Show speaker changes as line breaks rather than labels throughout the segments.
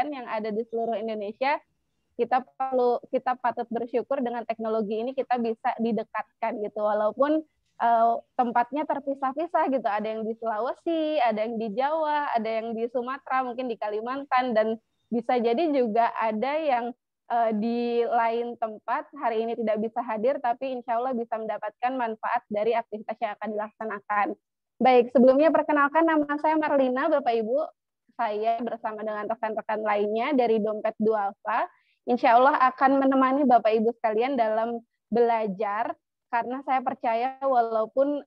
yang ada di seluruh Indonesia, kita patut bersyukur dengan teknologi ini kita bisa didekatkan gitu, walaupun tempatnya terpisah-pisah gitu, ada yang di Sulawesi, ada yang di Jawa, ada yang di Sumatera, mungkin di Kalimantan, dan bisa jadi juga ada yang di lain tempat hari ini tidak bisa hadir, tapi insya Allah bisa mendapatkan manfaat dari aktivitas yang akan dilaksanakan. Baik, sebelumnya perkenalkan, nama saya Marlina, Bapak Ibu. Saya bersama dengan rekan-rekan lainnya dari Dompet Duafa, insya Allah akan menemani Bapak Ibu sekalian dalam belajar, karena saya percaya walaupun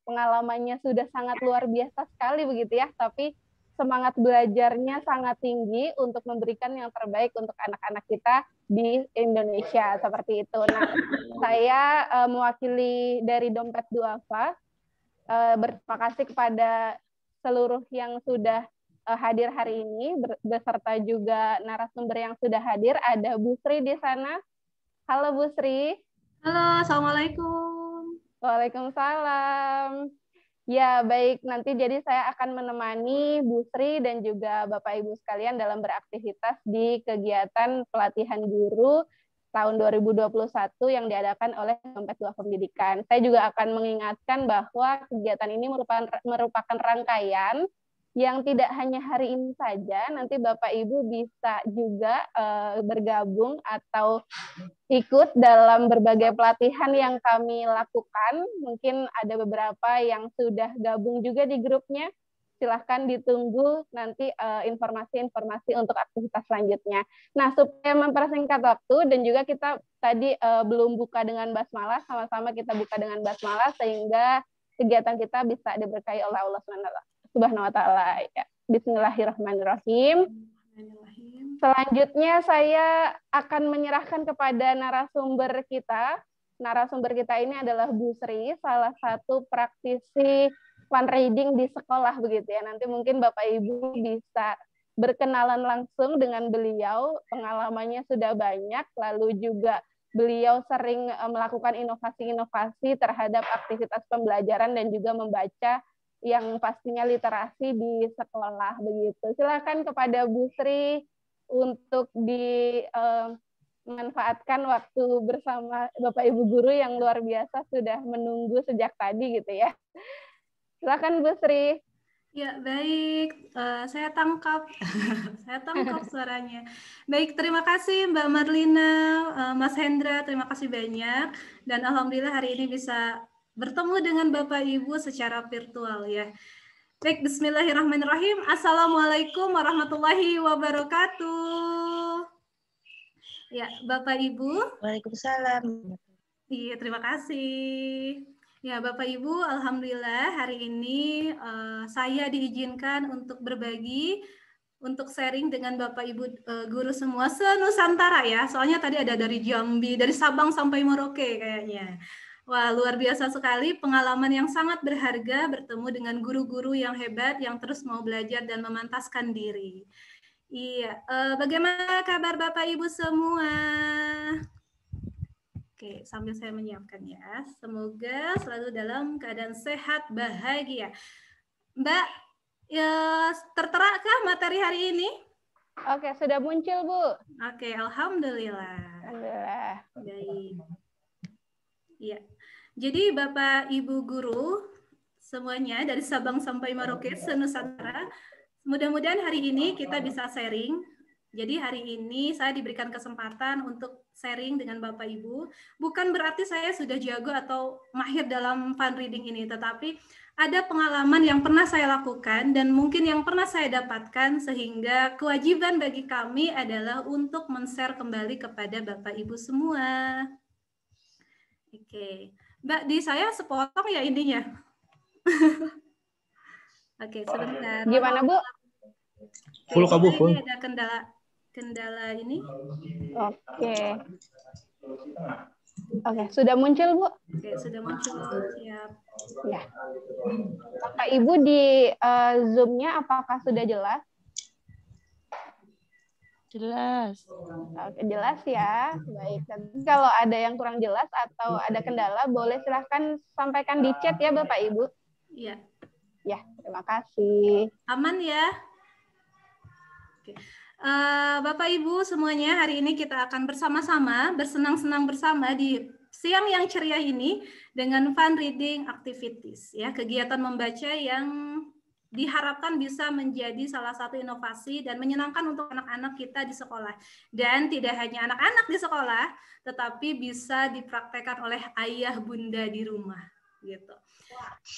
pengalamannya sudah sangat luar biasa sekali begitu ya, tapi semangat belajarnya sangat tinggi untuk memberikan yang terbaik untuk anak-anak kita di Indonesia, seperti itu. Nah, saya mewakili dari Dompet Duafa, berterima kasih kepada seluruh yang sudah hadir hari ini, beserta juga narasumber yang sudah hadir. Ada Bu Sri di sana. Halo Bu Sri.
Halo, Assalamualaikum.
Waalaikumsalam. Ya, baik. Nanti jadi saya akan menemani Bu Sri dan juga Bapak Ibu sekalian dalam beraktivitas di kegiatan pelatihan guru tahun 2021 yang diadakan oleh Dompet Duafa Pendidikan. Saya juga akan mengingatkan bahwa kegiatan ini merupakan rangkaian yang tidak hanya hari ini saja, nanti Bapak Ibu bisa juga bergabung atau ikut dalam berbagai pelatihan yang kami lakukan. Mungkin ada beberapa yang sudah gabung juga di grupnya. Silahkan ditunggu nanti informasi-informasi untuk aktivitas selanjutnya. Nah, supaya mempersingkat waktu dan juga kita tadi belum buka dengan basmalah, sama-sama kita buka dengan basmalah sehingga kegiatan kita bisa diberkahi oleh Allah Subhanahu wa taala. Ya. Bismillahirrahmanirrahim. Selanjutnya saya akan menyerahkan kepada narasumber kita. Narasumber kita ini adalah Bu Sri, salah satu praktisi fund reading di sekolah begitu ya. Nanti mungkin Bapak Ibu bisa berkenalan langsung dengan beliau. Pengalamannya sudah banyak, lalu juga beliau sering melakukan inovasi-inovasi terhadap aktivitas pembelajaran dan juga membaca yang pastinya literasi di sekolah begitu. Silakan kepada Bu Sri untuk dimanfaatkan waktu bersama Bapak Ibu guru yang luar biasa sudah menunggu sejak tadi gitu ya. Silakan Bu Sri.
Ya, baik. Saya tangkap. Saya tangkap suaranya. Baik, terima kasih Mbak Marlina, Mas Hendra, terima kasih banyak. Dan alhamdulillah hari ini bisa bertemu dengan Bapak Ibu secara virtual ya. Baik, bismillahirrahmanirrahim. Assalamualaikum warahmatullahi wabarakatuh. Ya, Bapak Ibu.
Waalaikumsalam.
Iya, terima kasih. Ya, Bapak Ibu, alhamdulillah hari ini saya diizinkan untuk berbagi, untuk sharing dengan Bapak Ibu guru semua se-Nusantara ya. Soalnya tadi ada dari Jambi, dari Sabang sampai Merauke kayaknya. Wah, luar biasa sekali, pengalaman yang sangat berharga bertemu dengan guru-guru yang hebat yang terus mau belajar dan memantaskan diri. Iya, bagaimana kabar Bapak Ibu semua? Oke, sambil saya menyiapkan ya. Semoga selalu dalam keadaan sehat, bahagia. Mbak, ya, terterakkah materi hari ini?
Oke, sudah muncul, Bu.
Oke, alhamdulillah.
Alhamdulillah.
Baik. Iya. Jadi Bapak Ibu guru semuanya dari Sabang sampai Merauke se-Nusantara, mudah-mudahan hari ini kita bisa sharing. Jadi hari ini saya diberikan kesempatan untuk sharing dengan Bapak Ibu. Bukan berarti saya sudah jago atau mahir dalam fund reading ini, tetapi ada pengalaman yang pernah saya lakukan dan mungkin yang pernah saya dapatkan sehingga kewajiban bagi kami adalah untuk men-share kembali kepada Bapak Ibu semua. Oke, Mbak, di saya sepotong ya ininya. Oke, sebentar.
Gimana, Bu?
Full kamu, full.
Ini ada kendala ini.
Oke. Oke, sudah muncul, Bu?
Oke, sudah muncul. Siap.
Ya. Bapak Ibu di Zoom-nya apakah sudah jelas?
Jelas.
Oke, jelas ya. Baik. Nanti kalau ada yang kurang jelas atau ada kendala, boleh silahkan sampaikan di chat ya, Bapak Ibu.
Iya.
Ya, terima kasih.
Aman ya? Oke. Bapak Ibu semuanya, hari ini kita akan bersama-sama bersenang-senang bersama di siang yang ceria ini dengan fun reading activities, ya, kegiatan membaca yang diharapkan bisa menjadi salah satu inovasi dan menyenangkan untuk anak-anak kita di sekolah. Dan tidak hanya anak-anak di sekolah, tetapi bisa dipraktekkan oleh ayah bunda di rumah, gitu.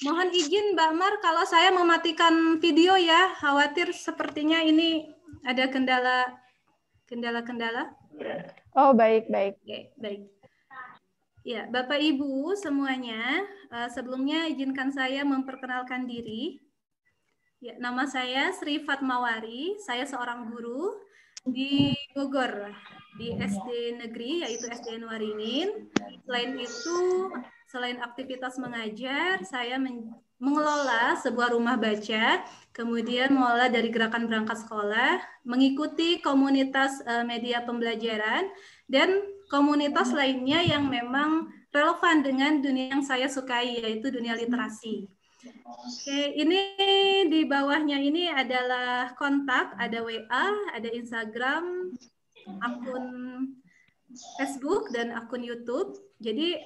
Mohon izin Mbak Mar kalau saya mematikan video ya, khawatir sepertinya ini ada kendala.
Oh, baik.
Oke, baik. Ya, Bapak Ibu semuanya, sebelumnya izinkan saya memperkenalkan diri. Ya, nama saya Sri Fatmawari, saya seorang guru di Bogor, di SD negeri, yaitu SD Waringin. Selain itu, selain aktivitas mengajar, saya mengelola sebuah rumah baca, kemudian mengelola dari gerakan berangkat sekolah, mengikuti komunitas media pembelajaran, dan komunitas lainnya yang memang relevan dengan dunia yang saya sukai, yaitu dunia literasi. Oke, ini di bawahnya ini adalah kontak, ada WA, ada Instagram, akun Facebook, dan akun YouTube. Jadi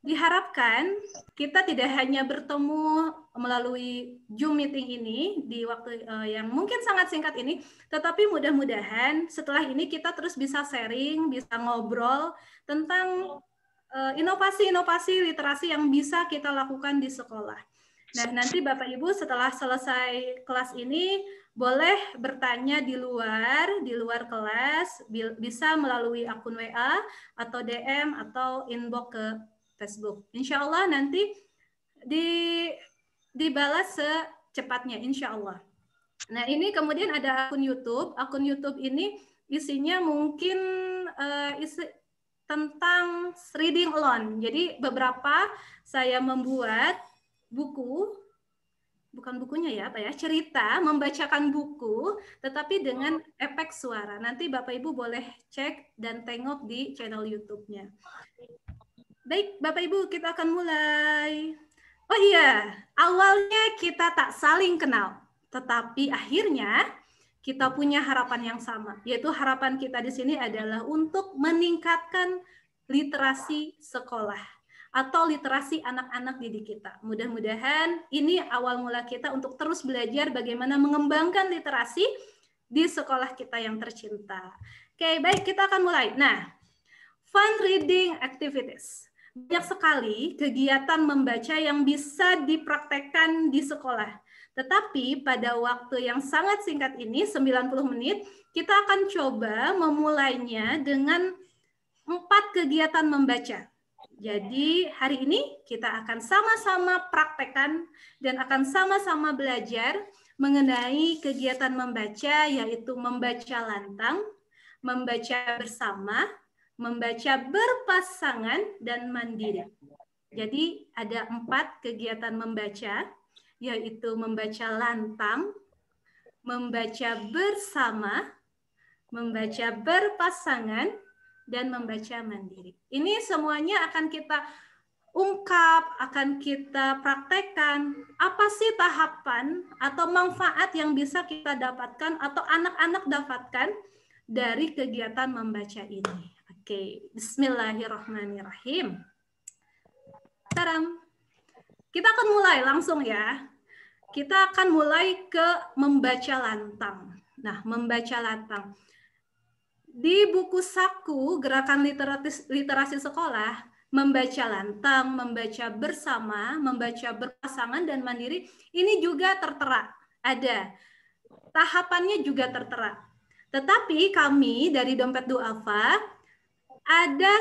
diharapkan kita tidak hanya bertemu melalui Zoom meeting ini di waktu yang mungkin sangat singkat ini, tetapi mudah-mudahan setelah ini kita terus bisa sharing, bisa ngobrol tentang inovasi-inovasi literasi yang bisa kita lakukan di sekolah. Nah, nanti Bapak Ibu setelah selesai kelas ini boleh bertanya di luar kelas, bisa melalui akun WA atau DM atau inbox ke Facebook. Insya Allah nanti dibalas secepatnya, insya Allah. Nah, ini kemudian ada akun YouTube. Akun YouTube ini isinya mungkin tentang reading alone. Jadi beberapa saya membuat buku, bukan bukunya ya, cerita, membacakan buku, tetapi dengan efek suara. Nanti Bapak Ibu boleh cek dan tengok di channel YouTube-nya. Baik, Bapak Ibu, kita akan mulai. Oh iya, awalnya kita tak saling kenal, tetapi akhirnya kita punya harapan yang sama, yaitu harapan kita di sini adalah untuk meningkatkan literasi sekolah atau literasi anak-anak didik kita. Mudah-mudahan ini awal mula kita untuk terus belajar bagaimana mengembangkan literasi di sekolah kita yang tercinta. Oke, baik, kita akan mulai. Nah, fun reading activities. Banyak sekali kegiatan membaca yang bisa dipraktekkan di sekolah. Tetapi pada waktu yang sangat singkat ini, 90 menit, kita akan coba memulainya dengan 4 kegiatan membaca. Jadi hari ini kita akan sama-sama praktekkan dan akan sama-sama belajar mengenai kegiatan membaca, yaitu membaca lantang, membaca bersama, membaca berpasangan, dan mandiri. Jadi ada 4 kegiatan membaca, yaitu membaca lantang, membaca bersama, membaca berpasangan, dan membaca mandiri. Ini semuanya akan kita ungkap, akan kita praktekkan. Apa sih tahapan atau manfaat yang bisa kita dapatkan atau anak-anak dapatkan dari kegiatan membaca ini? Oke, bismillahirrahmanirrahim. Taram. Kita akan mulai langsung ya. Kita akan mulai ke membaca lantang. Nah, membaca lantang. Di buku saku Gerakan Literasi Sekolah, membaca lantang, membaca bersama, membaca berpasangan, dan mandiri, ini juga tertera. Ada. Tahapannya juga tertera. Tetapi kami dari Dompet Duafa, ada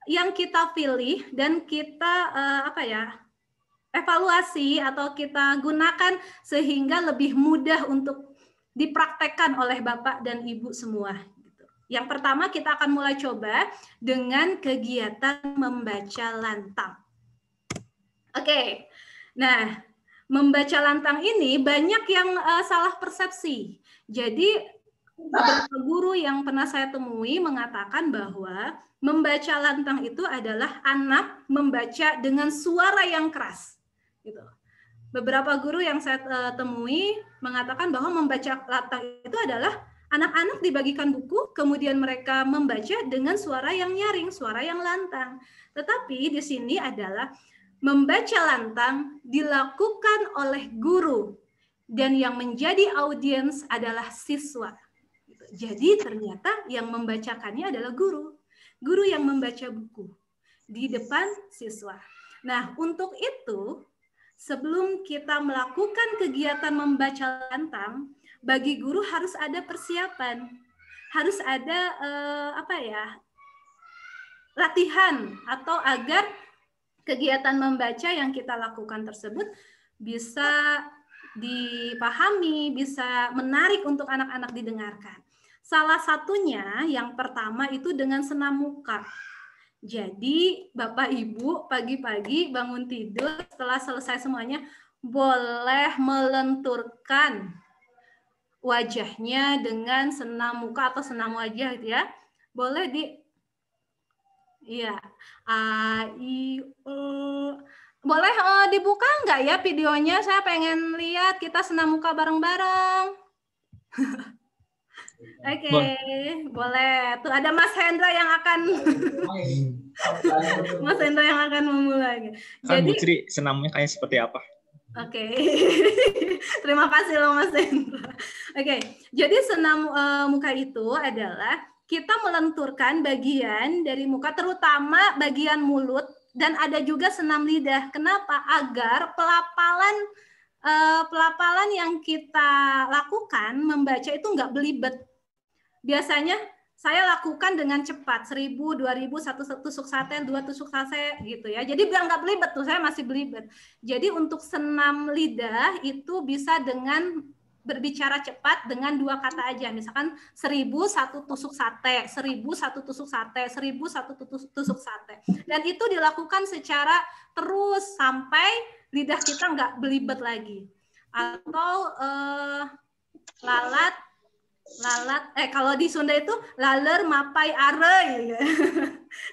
yang kita pilih dan kita evaluasi atau kita gunakan sehingga lebih mudah untuk dipraktekkan oleh Bapak dan Ibu semua. Yang pertama kita akan mulai coba dengan kegiatan membaca lantang. Oke, nah membaca lantang ini banyak yang salah persepsi. Jadi beberapa guru yang pernah saya temui mengatakan bahwa membaca lantang itu adalah anak membaca dengan suara yang keras. Gitu. Beberapa guru yang saya temui mengatakan bahwa membaca lantang itu adalah Anak-anak dibagikan buku, kemudian mereka membaca dengan suara yang nyaring, suara yang lantang. Tetapi di sini adalah membaca lantang dilakukan oleh guru dan yang menjadi audiens adalah siswa. Jadi ternyata yang membacakannya adalah guru. Guru yang membaca buku di depan siswa. Nah, untuk itu sebelum kita melakukan kegiatan membaca lantang, bagi guru harus ada persiapan, harus ada latihan atau agar kegiatan membaca yang kita lakukan tersebut bisa dipahami, bisa menarik untuk anak-anak didengarkan. Salah satunya yang pertama itu dengan senam muka. Jadi Bapak Ibu pagi-pagi bangun tidur setelah selesai semuanya boleh melenturkan wajahnya dengan senam muka atau senam wajah gitu ya. Boleh boleh dibuka nggak ya videonya? Saya pengen lihat kita senam muka bareng-bareng. Oke, boleh. Tuh ada Mas Hendra yang akan memulai.
Kan Bu Tri senamnya kayak seperti apa?
Oke. Terima kasih loh Mas Hendra. Oke, jadi senam muka itu adalah kita melenturkan bagian dari muka, terutama bagian mulut, dan ada juga senam lidah. Kenapa? Agar pelapalan yang kita lakukan membaca itu nggak belibet. Biasanya saya lakukan dengan cepat, 1000, 2000, 1 tusuk sate, 2 tusuk sate gitu ya. Jadi biar nggak belibet tuh, saya masih belibet. Jadi untuk senam lidah itu bisa dengan berbicara cepat dengan 2 kata aja. Misalkan 1000 1 tusuk sate, 1000 1 tusuk sate, 1000 1 tusuk sate. Dan itu dilakukan secara terus sampai lidah kita nggak belibet lagi. Atau kalau di Sunda itu laler mapai arei.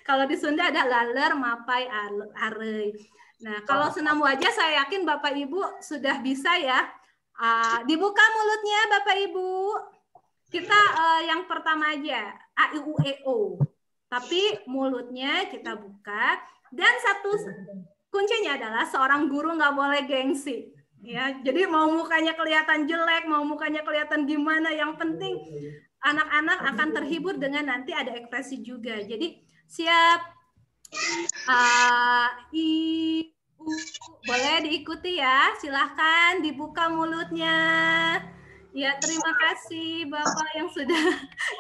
Kalau di Sunda ada laler mapai arei. Nah, kalau senam wajah saya yakin Bapak Ibu sudah bisa ya. Dibuka mulutnya Bapak Ibu. Kita yang pertama aja, a i u e o. Tapi mulutnya kita buka, dan satu kuncinya adalah seorang guru nggak boleh gengsi. Ya, jadi mau mukanya kelihatan jelek, mau mukanya kelihatan gimana, yang penting anak-anak akan terhibur dengan nanti ada ekspresi juga. Jadi siap, boleh diikuti ya, silahkan dibuka mulutnya. Ya, terima kasih Bapak yang sudah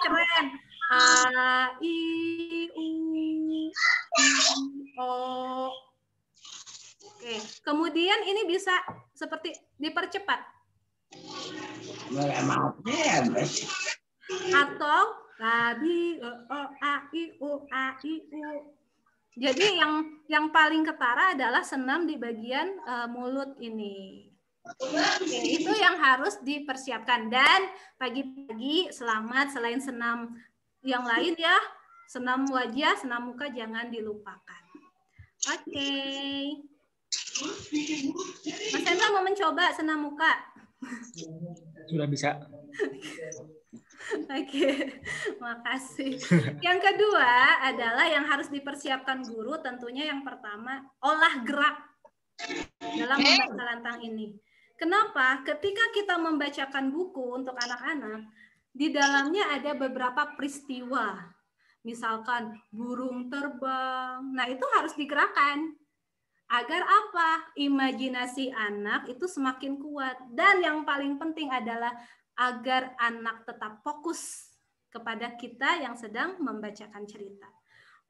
keren. Oke, kemudian ini bisa seperti dipercepat. Atau tadi a i u. Jadi yang paling ketara adalah senam di bagian mulut ini. Oke, itu yang harus dipersiapkan. Dan pagi-pagi selamat, selain senam yang lain ya, senam wajah, senam muka jangan dilupakan. Oke. Mas Hendra mau mencoba senam muka?
Sudah bisa.
Oke, makasih. Yang kedua adalah yang harus dipersiapkan guru, tentunya yang pertama olah gerak dalam membaca lantang ini. Kenapa? Ketika kita membacakan buku untuk anak-anak, di dalamnya ada beberapa peristiwa. Misalkan burung terbang. Nah, itu harus digerakkan. Agar apa? Imajinasi anak itu semakin kuat. Dan yang paling penting adalah agar anak tetap fokus kepada kita yang sedang membacakan cerita.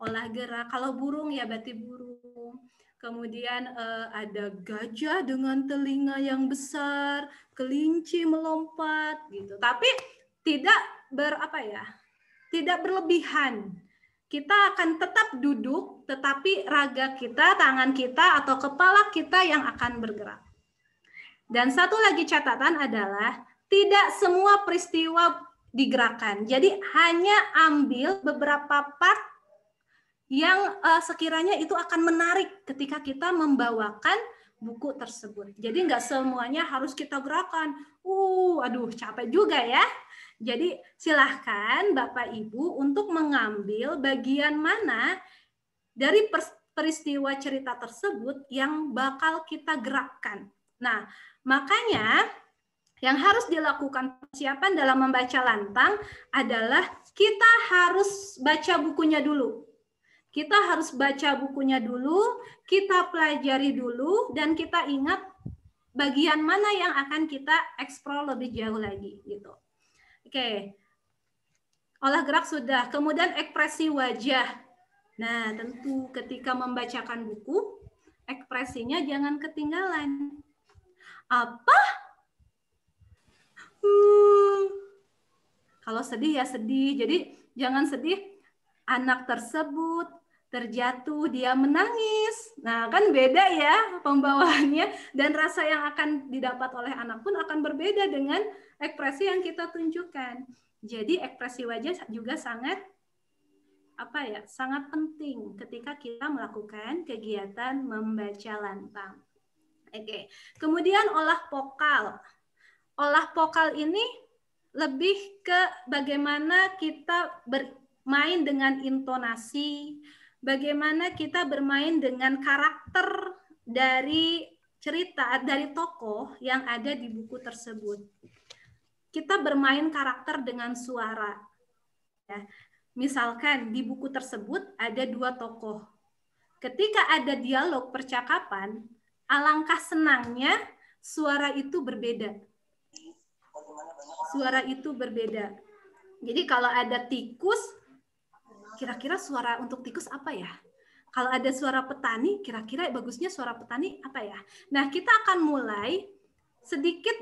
Olah gerak, kalau burung ya berarti burung. Kemudian ada gajah dengan telinga yang besar, kelinci melompat gitu. Tapi tidak tidak berlebihan. Kita akan tetap duduk, tetapi raga kita, tangan kita, atau kepala kita yang akan bergerak. Dan satu lagi catatan adalah tidak semua peristiwa digerakkan. Jadi hanya ambil beberapa part yang sekiranya itu akan menarik ketika kita membawakan buku tersebut. Jadi nggak semuanya harus kita gerakan. Aduh capek juga ya. Jadi silahkan Bapak Ibu untuk mengambil bagian mana dari peristiwa cerita tersebut yang bakal kita gerakkan. Nah, makanya yang harus dilakukan persiapan dalam membaca lantang adalah kita harus baca bukunya dulu. Kita harus baca bukunya dulu, kita pelajari dulu, dan kita ingat bagian mana yang akan kita eksplor lebih jauh lagi gitu. Oke. Olah gerak sudah. Kemudian ekspresi wajah. Nah, tentu ketika membacakan buku, ekspresinya jangan ketinggalan. Apa? Kalau sedih ya sedih. Jadi jangan sedih. Anak tersebut terjatuh, dia menangis. Nah, kan beda ya pembawaannya, dan rasa yang akan didapat oleh anak pun akan berbeda dengan ekspresi yang kita tunjukkan. Jadi ekspresi wajah juga sangat sangat penting ketika kita melakukan kegiatan membaca lantang. Oke. Kemudian olah vokal. Olah vokal ini lebih ke bagaimana kita bermain dengan intonasi, bagaimana kita bermain dengan karakter dari cerita, dari tokoh yang ada di buku tersebut. Kita bermain karakter dengan suara. Ya. Misalkan di buku tersebut ada 2 tokoh. Ketika ada dialog percakapan, alangkah senangnya suara itu berbeda. Suara itu berbeda. Jadi kalau ada tikus, kira-kira suara untuk tikus apa ya? Kalau ada suara petani, kira-kira bagusnya suara petani apa ya? Nah, kita akan mulai sedikit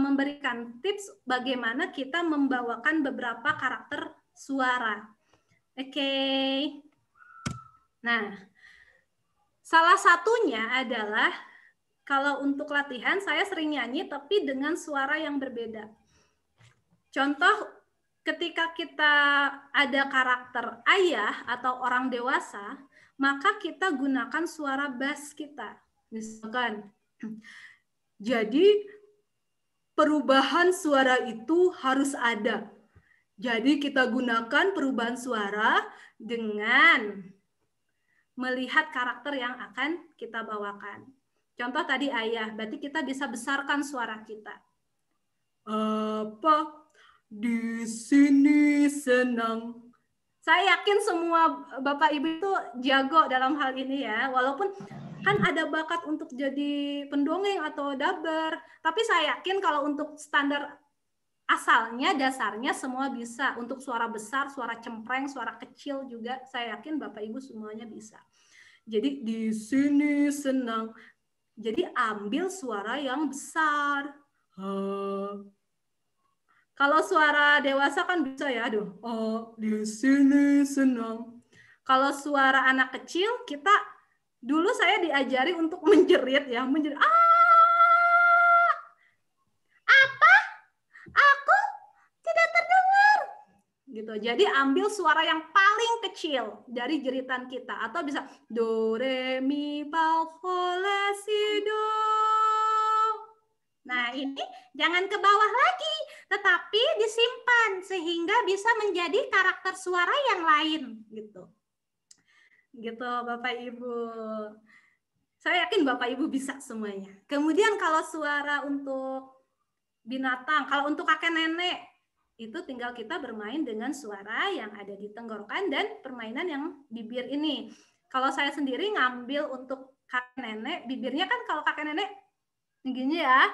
memberikan tips bagaimana kita membawakan beberapa karakter suara. Oke. Nah, salah satunya adalah kalau untuk latihan saya sering nyanyi tapi dengan suara yang berbeda. Contoh, ketika kita ada karakter ayah atau orang dewasa, maka kita gunakan suara bass kita. Misalkan, jadi perubahan suara itu harus ada. Jadi kita gunakan perubahan suara dengan melihat karakter yang akan kita bawakan. Contoh tadi ayah, berarti kita bisa besarkan suara kita. Apa? Di sini senang. Saya yakin semua Bapak Ibu itu jago dalam hal ini ya. Walaupun kan ada bakat untuk jadi pendongeng atau daber. Tapi saya yakin kalau untuk standar asalnya, dasarnya semua bisa. Untuk suara besar, suara cempreng, suara kecil juga saya yakin Bapak Ibu semuanya bisa. Jadi di sini senang. Jadi ambil suara yang besar. Kalau suara dewasa kan bisa ya, aduh, oh di sini senang. Kalau suara anak kecil, kita dulu saya diajari untuk menjerit ya, menjerit. Apa? Aku tidak terdengar. Gitu. Jadi ambil suara yang paling kecil dari jeritan kita, atau bisa do re mi fa sol la si do. Nah, ini jangan ke bawah lagi, tetapi disimpan sehingga bisa menjadi karakter suara yang lain gitu. Gitu Bapak Ibu. Saya yakin Bapak Ibu bisa semuanya. Kemudian kalau suara untuk binatang, kalau untuk kakek nenek, itu tinggal kita bermain dengan suara yang ada di tenggorokan dan permainan yang bibir ini. Kalau saya sendiri ngambil untuk kakek nenek, bibirnya kan kalau kakek nenek begini ya,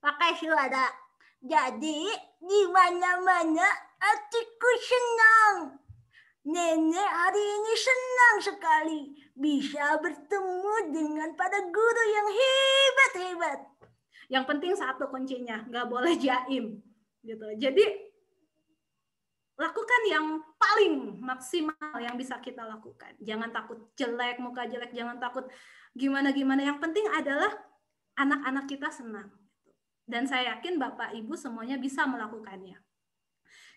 pakai suara. Jadi di mana-mana hatiku senang. Nenek hari ini senang sekali bisa bertemu dengan para guru yang hebat-hebat. Yang penting satu kuncinya, nggak boleh jaim. Gitu. Jadi lakukan yang paling maksimal yang bisa kita lakukan. Jangan takut jelek, muka jelek, jangan takut gimana-gimana. Yang penting adalah anak-anak kita senang. Dan saya yakin Bapak Ibu semuanya bisa melakukannya.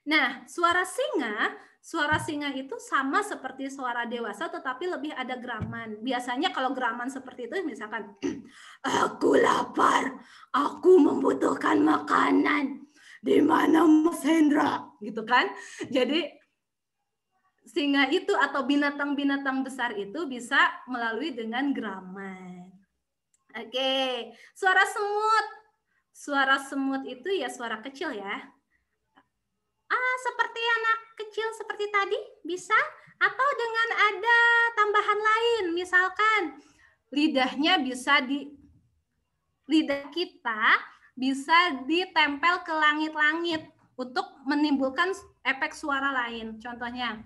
Nah, suara singa itu sama seperti suara dewasa tetapi lebih ada geraman. Biasanya kalau geraman seperti itu misalkan aku lapar, aku membutuhkan makanan. di mana Mas Hendra, gitu kan? Jadi singa itu atau binatang-binatang besar itu bisa melalui dengan geraman. Oke, suara semut. Suara semut itu ya suara kecil ya. Seperti anak kecil seperti tadi bisa, atau dengan ada tambahan lain, misalkan lidah kita bisa ditempel ke langit-langit untuk menimbulkan efek suara lain. Contohnya,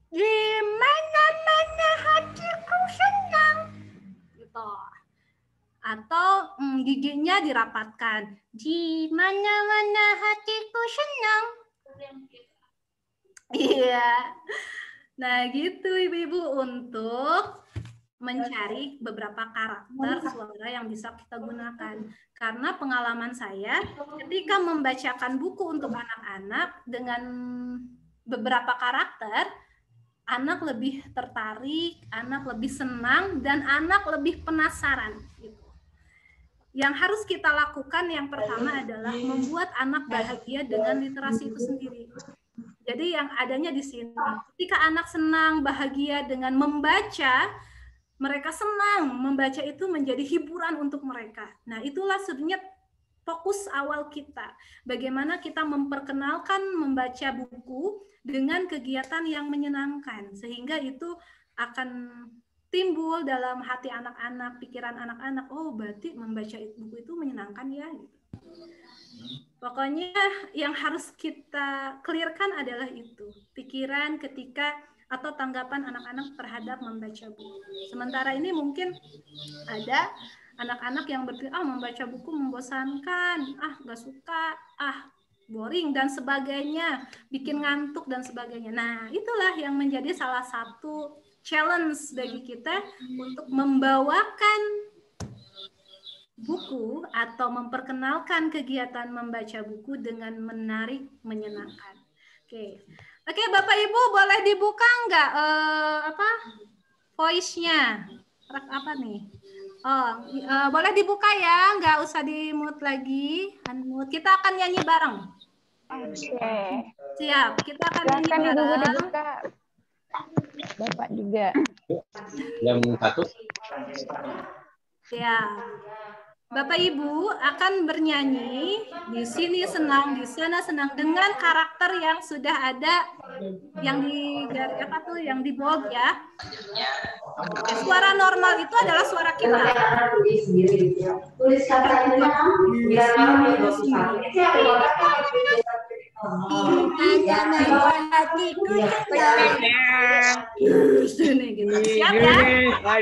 di mana-mana hatiku senang, gitu. Atau giginya dirapatkan, di mana-mana hatiku senang. Iya. Nah, gitu Ibu-ibu, untuk mencari beberapa karakter suara yang bisa kita gunakan. Karena pengalaman saya ketika membacakan buku untuk anak-anak dengan beberapa karakter, anak lebih tertarik, anak lebih senang, dan anak lebih penasaran. Gitu. Yang harus kita lakukan yang pertama adalah membuat anak bahagia dengan literasi itu sendiri. Jadi yang adanya di sini, ketika anak senang, bahagia dengan membaca, mereka senang, membaca itu menjadi hiburan untuk mereka. Nah, itulah sebenarnya fokus awal kita. Bagaimana kita memperkenalkan membaca buku dengan kegiatan yang menyenangkan, sehingga itu akan timbul dalam hati anak-anak, pikiran anak-anak, oh berarti membaca buku itu menyenangkan ya. Pokoknya yang harus kita clearkan adalah itu, pikiran ketika atau tanggapan anak-anak terhadap membaca buku. Sementara ini mungkin ada anak-anak yang berpikir, membaca buku membosankan, gak suka, boring dan sebagainya, bikin ngantuk dan sebagainya. Nah, itulah yang menjadi salah satu challenge bagi kita untuk membawakan buku atau memperkenalkan kegiatan membaca buku dengan menarik, menyenangkan. Oke, Bapak Ibu boleh dibuka nggak voice-nya? Apa nih? Boleh dibuka ya, nggak usah di-mute lagi. Unmute. Kita akan nyanyi bareng.
Oke.
Siap, kita akan nyanyi bareng.
Dibuka. Bapak juga.
Jam 1.
Siap. Bapak Ibu akan bernyanyi di sini senang, di sana senang dengan karakter yang sudah ada yang di bold ya. Suara normal itu adalah suara kita. Tulis katanya siap ya.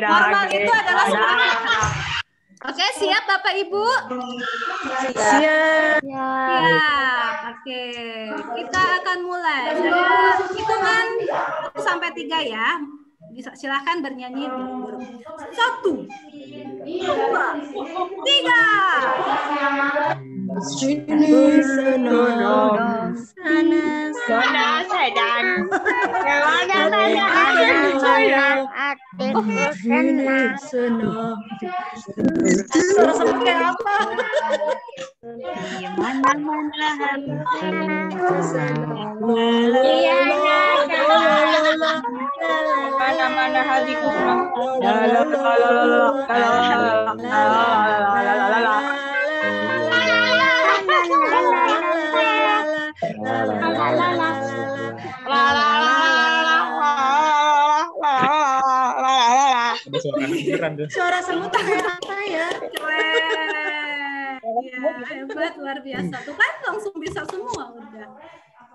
Normal itu adalah suara kita. Oke, siap Bapak Ibu?
Siap.
Oke, kita akan mulai. Saya hitungan 1 sampai 3 ya. Bisa silahkan bernyanyi. 1, 2, 3.
Sini senang, sana sedang, sini senang. Suara seperti apa? Di mana-mana mana-mana hatiku
Suara semut apa ya? Keren. Ya, hebat, luar biasa. Tuh kan langsung bisa semua udah.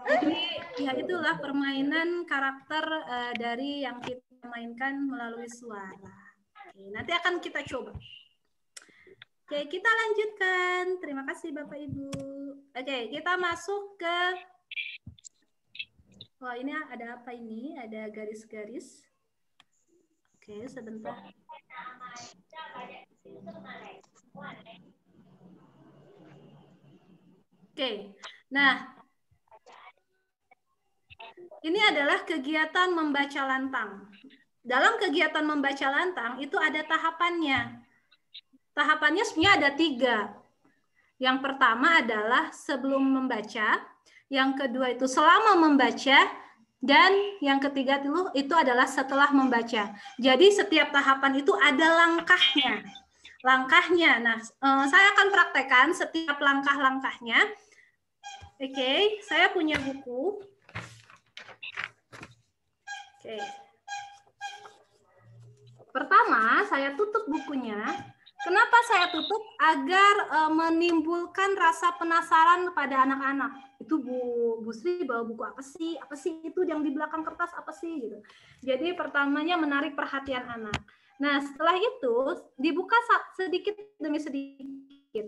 Jadi ya itulah permainan karakter dari yang kita mainkan melalui suara. Oke, nanti akan kita coba. Oke, kita lanjutkan. Terima kasih Bapak Ibu. Oke, kita masuk ke... Wah, ini ada apa ini? Ada garis-garis. Oke, sebentar. Oke, nah ini adalah kegiatan membaca lantang. Dalam kegiatan membaca lantang itu ada tahapannya. Tahapannya sebenarnya ada 3. Yang pertama adalah sebelum membaca, yang kedua itu selama membaca, dan yang ketiga itu adalah setelah membaca. Jadi setiap tahapan itu ada langkahnya. Nah, saya akan praktekkan setiap langkah-langkahnya. Oke, saya punya buku. Oke. Pertama, saya tutup bukunya. Kenapa saya tutup? Agar menimbulkan rasa penasaran pada anak-anak. Itu Bu Sri bawa buku apa sih? Apa sih itu yang di belakang kertas apa sih gitu. Jadi pertamanya menarik perhatian anak. Nah, setelah itu dibuka sedikit demi sedikit.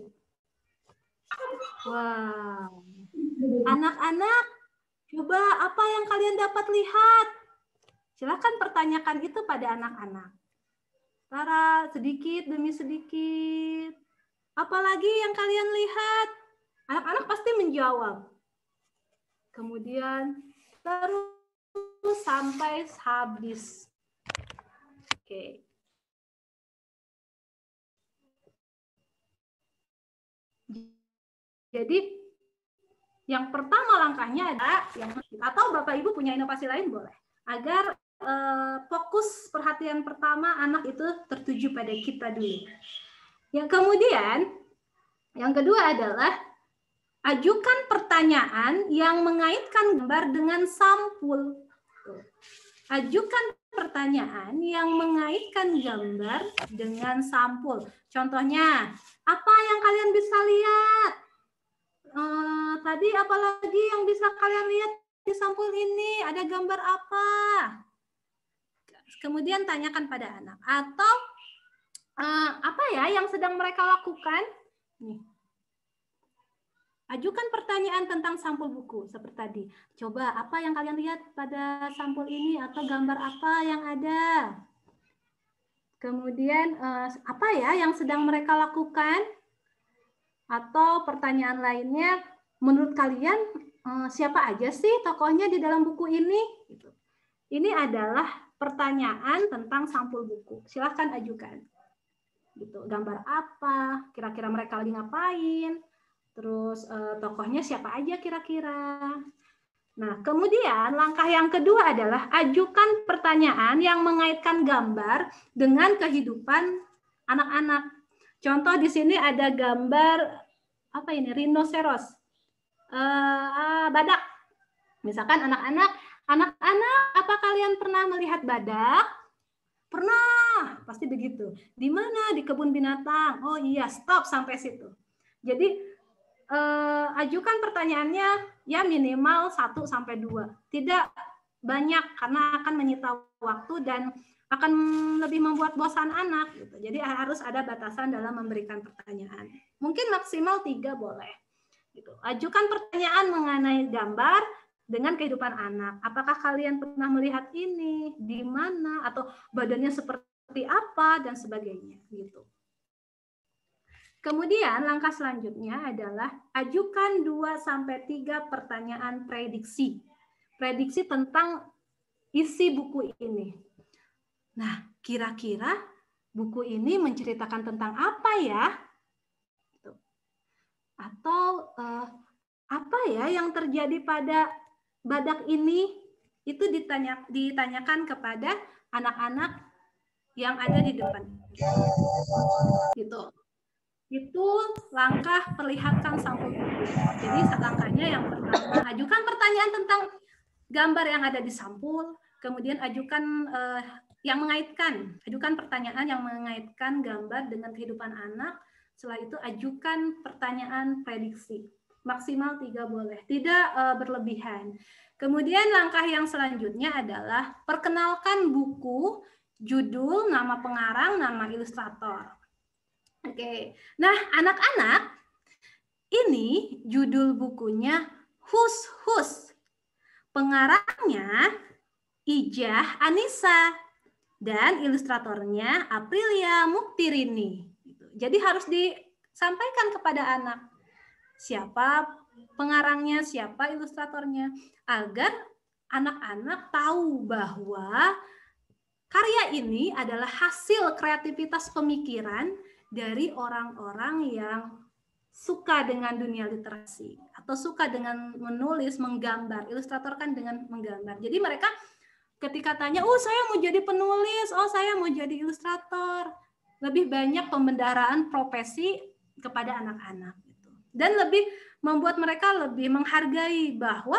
Wow. Anak-anak, coba apa yang kalian dapat lihat? Silakan pertanyakan itu pada anak-anak. Tara, sedikit demi sedikit. Apalagi yang kalian lihat? Anak-anak pasti menjawab. Kemudian terus sampai habis. Oke. Jadi yang pertama langkahnya adalah atau Bapak Ibu punya inovasi lain boleh. Agar fokus perhatian pertama anak itu tertuju pada kita dulu. Yang kemudian, yang kedua adalah ajukan pertanyaan yang mengaitkan gambar dengan sampul. Ajukan pertanyaan yang mengaitkan gambar dengan sampul. Contohnya, apa yang kalian bisa lihat? Tadi apalagi yang bisa kalian lihat di sampul ini? Ada gambar apa? Kemudian tanyakan pada anak. Atau apa ya yang sedang mereka lakukan? Nih. Ajukan pertanyaan tentang sampul buku seperti tadi. Coba apa yang kalian lihat pada sampul ini atau gambar apa yang ada? Kemudian apa ya yang sedang mereka lakukan? Atau pertanyaan lainnya, menurut kalian siapa aja sih tokohnya di dalam buku ini? Ini adalah pertanyaan tentang sampul buku. Silahkan ajukan. Gitu. Gambar apa? Kira-kira mereka lagi ngapain? Terus tokohnya siapa aja kira-kira? Nah, kemudian langkah yang kedua adalah ajukan pertanyaan yang mengaitkan gambar dengan kehidupan anak-anak. Contoh di sini ada gambar apa ini? Rhinoceros. Badak. Misalkan anak-anak, apa kalian pernah melihat badak? Pernah, pasti begitu. Di mana? Di kebun binatang. Oh iya, stop sampai situ. Jadi ajukan pertanyaannya ya minimal 1 sampai 2. Tidak banyak karena akan menyita waktu dan akan lebih membuat bosan anak gitu. Jadi harus ada batasan dalam memberikan pertanyaan. Mungkin maksimal 3 boleh. Gitu. Ajukan pertanyaan mengenai gambar dengan kehidupan anak. Apakah kalian pernah melihat ini? Di mana? Atau badannya seperti apa? Dan sebagainya. Gitu. Kemudian langkah selanjutnya adalah ajukan 2-3 pertanyaan prediksi. Prediksi tentang isi buku ini. Nah, kira-kira buku ini menceritakan tentang apa ya? Atau apa ya yang terjadi pada badak ini? Itu ditanyakan kepada anak-anak yang ada di depan. Gitu. Itu langkah perlihatkan sampul buku. Jadi langkahnya yang pertama, ajukan pertanyaan tentang gambar yang ada di sampul, kemudian ajukan ajukan pertanyaan yang mengaitkan gambar dengan kehidupan anak. Setelah itu ajukan pertanyaan prediksi. Maksimal 3 boleh, tidak berlebihan. Kemudian langkah yang selanjutnya adalah perkenalkan buku, judul, nama pengarang, nama ilustrator. Oke, nah anak-anak, ini judul bukunya Hus Hus. Pengarangnya Ijah Anissa dan ilustratornya Aprilia Muktirini. Jadi harus disampaikan kepada anak siapa pengarangnya, siapa ilustratornya, agar anak-anak tahu bahwa karya ini adalah hasil kreativitas pemikiran dari orang-orang yang suka dengan dunia literasi atau suka dengan menulis, menggambar. Ilustrator kan dengan menggambar. Jadi mereka ketika tanya, oh saya mau jadi penulis, oh saya mau jadi ilustrator, lebih banyak pembendaharaan profesi kepada anak-anak gitu. Dan lebih membuat mereka lebih menghargai bahwa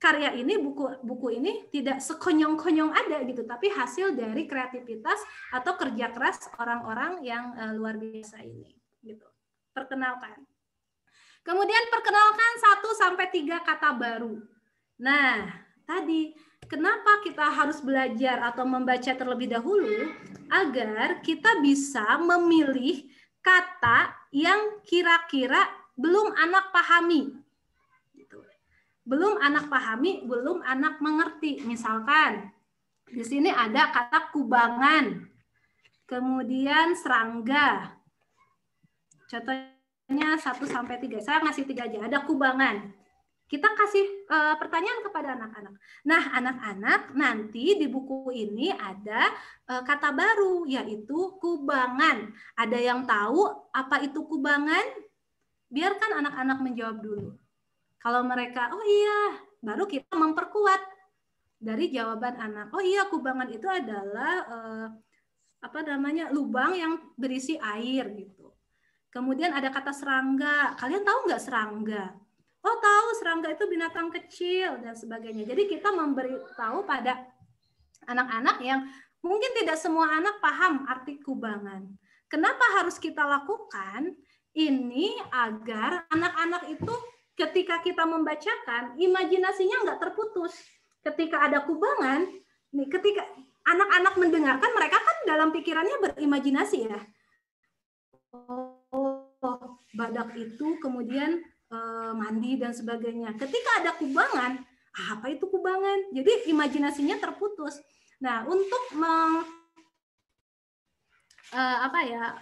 karya ini, buku ini tidak sekonyong-konyong ada gitu, tapi hasil dari kreativitas atau kerja keras orang-orang yang luar biasa ini gitu. Perkenalkan. Kemudian perkenalkan 1-3 kata baru. Nah, tadi kenapa kita harus belajar atau membaca terlebih dahulu? Agar kita bisa memilih kata yang kira-kira belum anak pahami. Belum anak pahami, belum anak mengerti. Misalkan, di sini ada kata kubangan, kemudian serangga. Contohnya 1-3. Saya ngasih 3 aja. Ada kubangan. Kita kasih pertanyaan kepada anak-anak. Nah, anak-anak nanti di buku ini ada kata baru, yaitu kubangan. Ada yang tahu apa itu kubangan? Biarkan anak-anak menjawab dulu. Kalau mereka, oh iya, baru kita memperkuat dari jawaban anak. Oh iya, kubangan itu adalah lubang yang berisi air gitu. Kemudian ada kata serangga. Kalian tahu nggak serangga? Oh tahu, serangga itu binatang kecil dan sebagainya. Jadi kita memberitahu pada anak-anak yang mungkin tidak semua anak paham arti kubangan. Kenapa harus kita lakukan ini? Agar anak-anak itu ketika kita membacakan, imajinasinya nggak terputus. Ketika ada kubangan, nih, ketika anak-anak mendengarkan, mereka kan dalam pikirannya berimajinasi ya. Oh, badak itu kemudian mandi dan sebagainya. Ketika ada kubangan, apa itu kubangan? Jadi imajinasinya terputus. Nah, untuk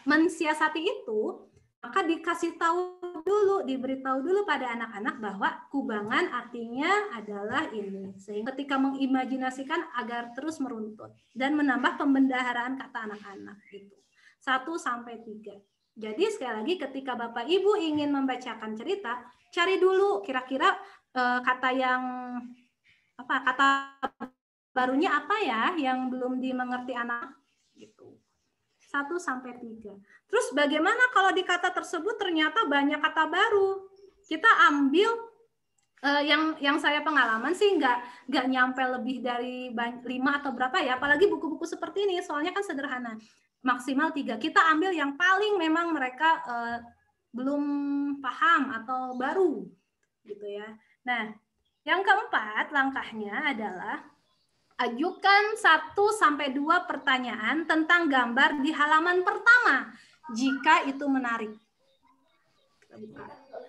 mensiasati itu, maka dikasih tahu dulu, diberitahu dulu pada anak-anak bahwa kubangan artinya adalah ini. Sehingga ketika mengimajinasikan agar terus meruntut dan menambah pembendaharaan kata anak-anak itu. 1-3. Jadi sekali lagi ketika Bapak Ibu ingin membacakan cerita, cari dulu kira-kira kata barunya apa ya yang belum dimengerti anak gitu. 1-3. Terus bagaimana kalau di kata tersebut ternyata banyak kata baru? Kita ambil yang saya pengalaman sih nggak nyampe lebih dari 5 atau berapa ya, apalagi buku-buku seperti ini soalnya kan sederhana. Maksimal 3. Kita ambil yang paling memang mereka belum paham atau baru gitu ya. Nah, yang keempat langkahnya adalah ajukan 1-2 pertanyaan tentang gambar di halaman pertama jika itu menarik.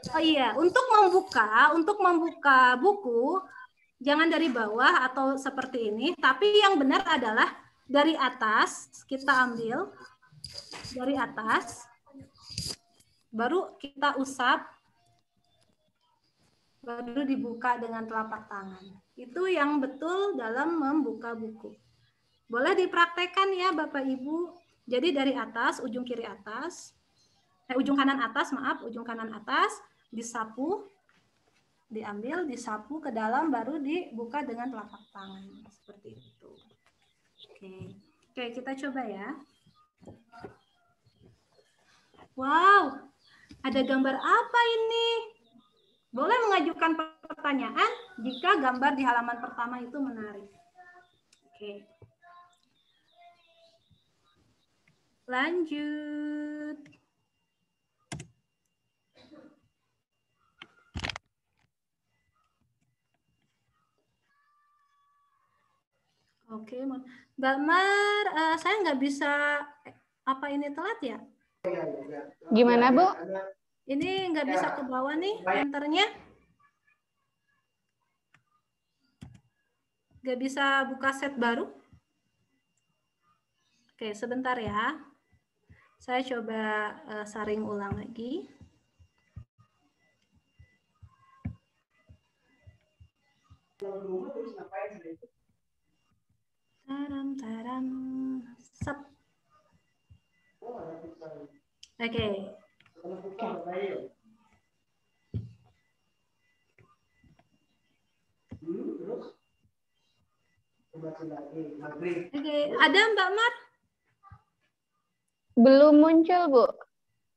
Oh iya, untuk membuka buku jangan dari bawah atau seperti ini, tapi yang benar adalah dari atas. Kita ambil dari atas, baru kita usap, baru dibuka dengan telapak tangan. Itu yang betul dalam membuka buku. Boleh dipraktekkan ya Bapak Ibu. Jadi dari atas, ujung kiri atas, ujung kanan atas, ujung kanan atas, disapu, diambil, disapu ke dalam, baru dibuka dengan telapak tangan. Seperti itu. Oke, kita coba ya. Wow, ada gambar apa ini? Boleh mengajukan pertanyaan jika gambar di halaman pertama itu menarik. Oke. Lanjut. Oke, Mbak Mar, saya nggak bisa, apa ini telat ya?
Gimana, Bu?
Ini nggak bisa ke bawah nih, enternya. Nggak bisa buka set baru. Oke, sebentar ya. Saya coba saring ulang lagi. Taram. Sep. Oke. Oke, ada Mbak Mar?
Belum muncul, Bu.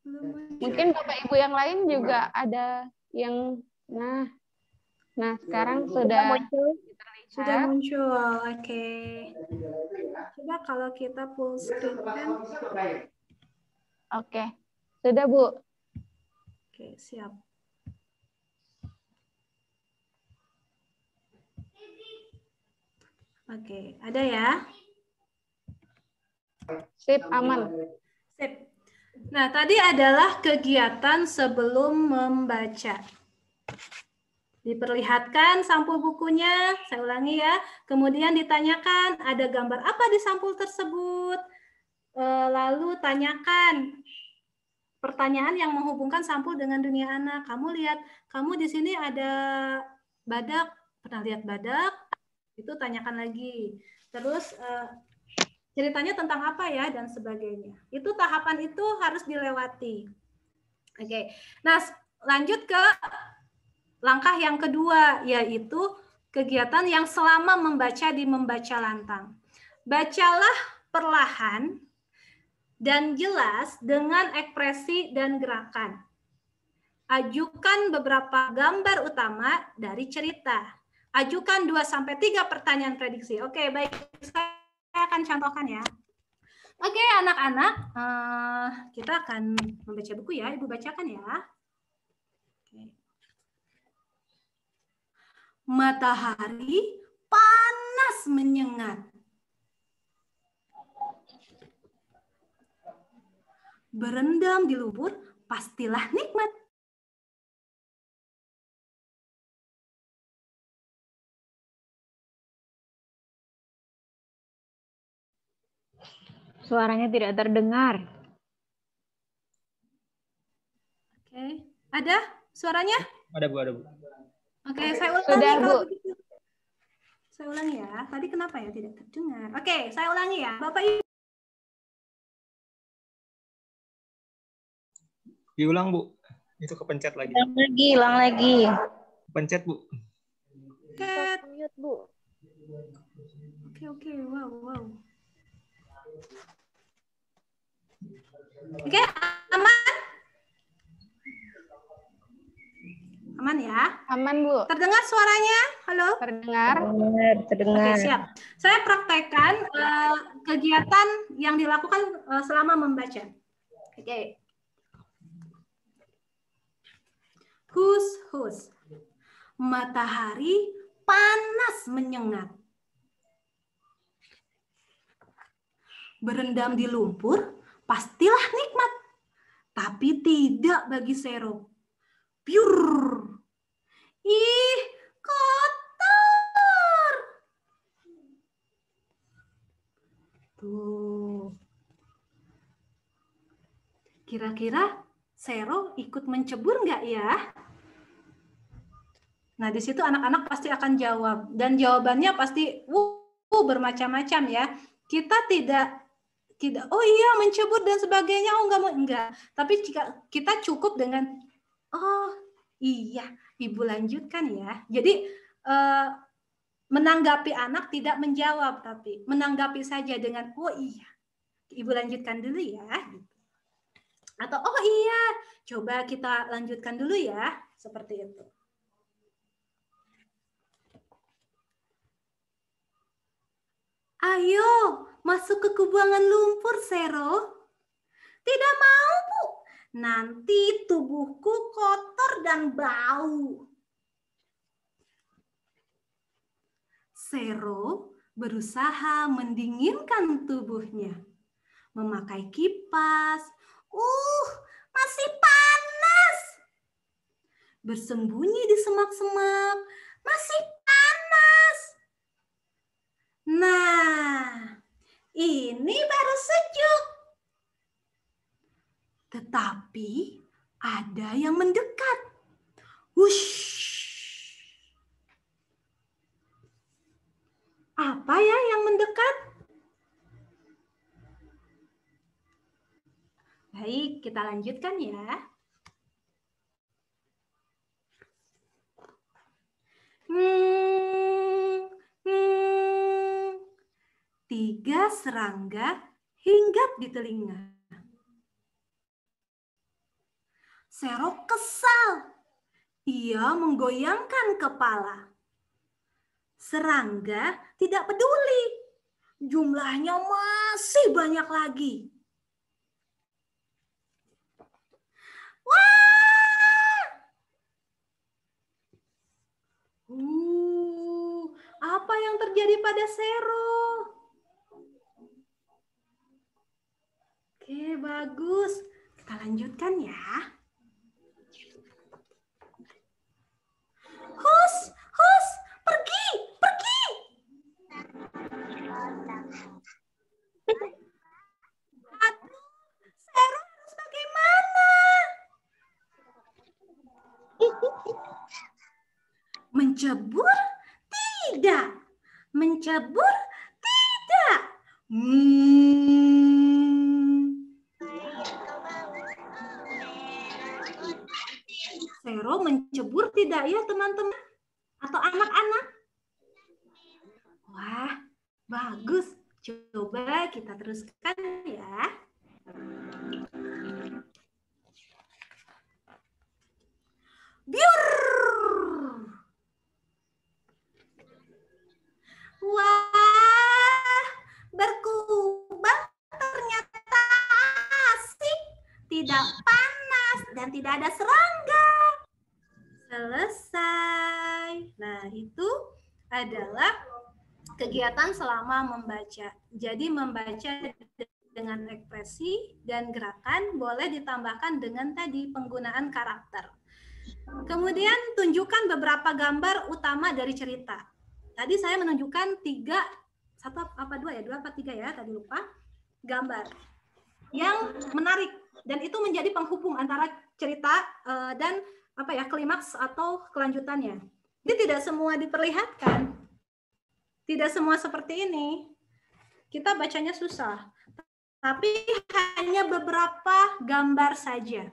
Belum muncul.
Mungkin Bapak Ibu yang lain juga ada yang nah sekarang sudah
Sudah muncul. Oke. Coba kalau kita full screen kan.
Oke. Sudah, Bu.
Oke, siap. Oke, ada ya?
Sip, aman.
Sip. Nah, tadi adalah kegiatan sebelum membaca. Diperlihatkan sampul bukunya, saya ulangi ya. Kemudian ditanyakan ada gambar apa di sampul tersebut. Lalu tanyakan pertanyaan yang menghubungkan sampul dengan dunia anak. Kamu lihat, kamu di sini ada badak, pernah lihat badak? Itu tanyakan lagi. Terus ceritanya tentang apa ya dan sebagainya. Itu tahapan itu harus dilewati. Oke. Nah, lanjut ke langkah yang kedua, yaitu kegiatan yang selama membaca di membaca lantang. Bacalah perlahan dan jelas dengan ekspresi dan gerakan. Ajukan beberapa gambar utama dari cerita. Ajukan 2-3 pertanyaan prediksi. Oke, baik. Saya akan contohkan ya. Oke, anak-anak, kita akan membaca buku ya. Ibu bacakan ya. Oke. Matahari panas menyengat. Berendam di lumpur, pastilah nikmat.
Suaranya tidak terdengar.
Oke, ada suaranya?
Ada, Bu, ada, Bu.
Oke, saya ulangi
Sudah,
kalau
Bu.
begitu. Saya ulangi ya. Tadi kenapa ya tidak terdengar? Oke, saya ulangi ya. Bapak Ibu.
Diulang, Bu. Itu kepencet lagi.
Ulang lagi.
Pencet, Bu.
Mute, Bu.
Oke, wow. Oke, aman? Aman ya?
Aman, Bu.
Terdengar suaranya? Halo?
Terdengar?
Terdengar.
Oke, siap. Saya praktekkan kegiatan yang dilakukan selama membaca. Oke. Hus. Matahari panas menyengat. Berendam di lumpur, pastilah nikmat. Tapi tidak bagi Sero. Piur. Ih, kotor. Tuh. Kira-kira Sero ikut mencebur nggak ya? Nah, di situ anak-anak pasti akan jawab. Dan jawabannya pasti bermacam-macam ya. Kita tidak oh iya mencebur dan sebagainya, oh enggak. Tapi jika kita cukup dengan oh iya, Ibu lanjutkan ya. Jadi menanggapi anak tidak menjawab, tapi menanggapi saja dengan oh iya, Ibu lanjutkan dulu ya. Atau oh iya, coba kita lanjutkan dulu ya, seperti itu. Ayo, masuk ke kubangan lumpur, Sero. Tidak mau, Bu. Nanti tubuhku kotor dan bau. Sero berusaha mendinginkan tubuhnya. Memakai kipas. Masih panas. Bersembunyi di semak-semak. Masih panas. Nah, ini baru sejuk. Tetapi ada yang mendekat. Wush. Apa ya yang mendekat? Baik, kita lanjutkan ya. 3 serangga hinggap di telinga. Sero kesal. Ia menggoyangkan kepala. Serangga tidak peduli. Jumlahnya masih banyak lagi. Wah! Apa yang terjadi pada Sero? Oke, bagus. Kita lanjutkan ya. Hus, pergi. Aduh, Sero harus bagaimana? Mencebur? Tidak. Mencebur? Tidak. Sero mencebur tidak ya teman-teman? Atau anak-anak? Wah, bagus. Coba kita teruskan ya. Biur! Wah, berkubang ternyata asik. Tidak panas dan tidak ada serangga. Selesai. Nah, itu adalah kegiatan selama membaca. Jadi membaca dengan ekspresi dan gerakan boleh ditambahkan dengan tadi penggunaan karakter. Kemudian tunjukkan beberapa gambar utama dari cerita. Tadi saya menunjukkan 3, 2 apa 3 ya, tadi lupa. Gambar yang menarik dan itu menjadi penghubung antara cerita dan klimaks atau kelanjutannya. Jadi tidak semua diperlihatkan. Tidak semua seperti ini. Kita bacanya susah. Tapi hanya beberapa gambar saja.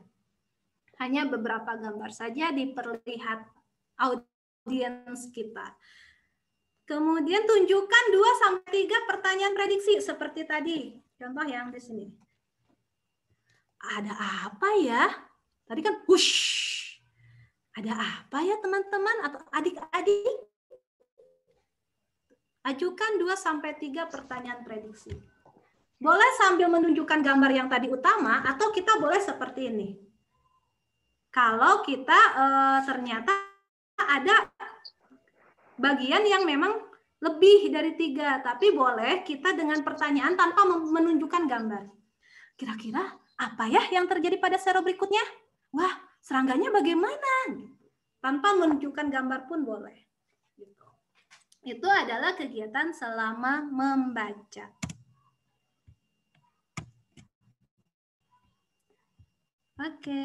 Hanya beberapa gambar saja diperlihat audiens kita. Kemudian tunjukkan 2-3 pertanyaan prediksi seperti tadi. Contoh yang di sini. Ada apa ya? Tadi kan wush. Ada apa ya teman-teman atau adik-adik? Ajukan 2-3 pertanyaan prediksi. Boleh sambil menunjukkan gambar yang tadi utama atau kita boleh seperti ini. Kalau kita ternyata ada bagian yang memang lebih dari 3, tapi boleh kita dengan pertanyaan tanpa menunjukkan gambar. Kira-kira apa ya yang terjadi pada sero berikutnya? Wah, serangganya bagaimana? Tanpa menunjukkan gambar pun boleh. Itu adalah kegiatan selama membaca. Oke.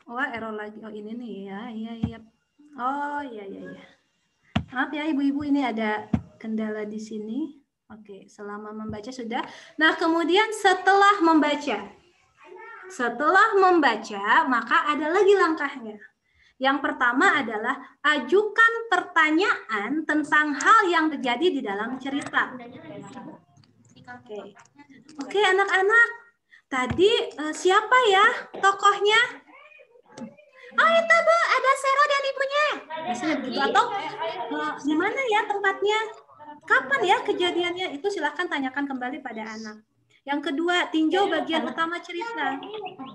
Wah, error lagi. Oh, ini nih ya. Iya. Oh, iya. Maaf ya ibu-ibu, ini ada kendala di sini. Oke, selama membaca sudah. Nah, kemudian setelah membaca. Setelah membaca, maka ada lagi langkahnya. Yang pertama adalah ajukan pertanyaan tentang hal yang terjadi di dalam cerita. Oke, anak-anak. Tadi siapa ya tokohnya? Oh itu Bu, ada Sero dan ibunya. Biasanya begitu. Atau di mana ya tempatnya? Kapan ya kejadiannya? Itu silahkan tanyakan kembali pada anak. Yang kedua, tinjau bagian utama cerita.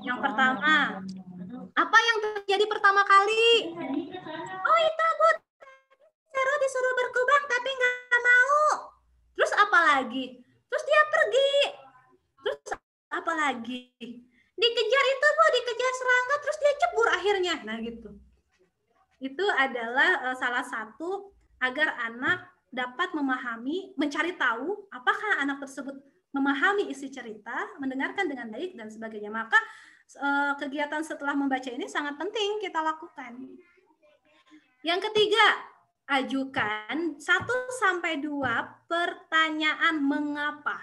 Yang pertama, apa yang terjadi pertama kali? Oh itu Bu, Sero disuruh berkubang tapi nggak mau. Terus apa lagi? Terus dia pergi. Terus apa lagi? Dikejar itu Bu, dikejar serangga terus dia cebur akhirnya. Nah gitu. Itu adalah salah satu agar anak dapat memahami, mencari tahu apakah anak tersebut memahami isi cerita, mendengarkan dengan baik dan sebagainya. Maka kegiatan setelah membaca ini sangat penting kita lakukan. Yang ketiga, ajukan 1-2 pertanyaan mengapa.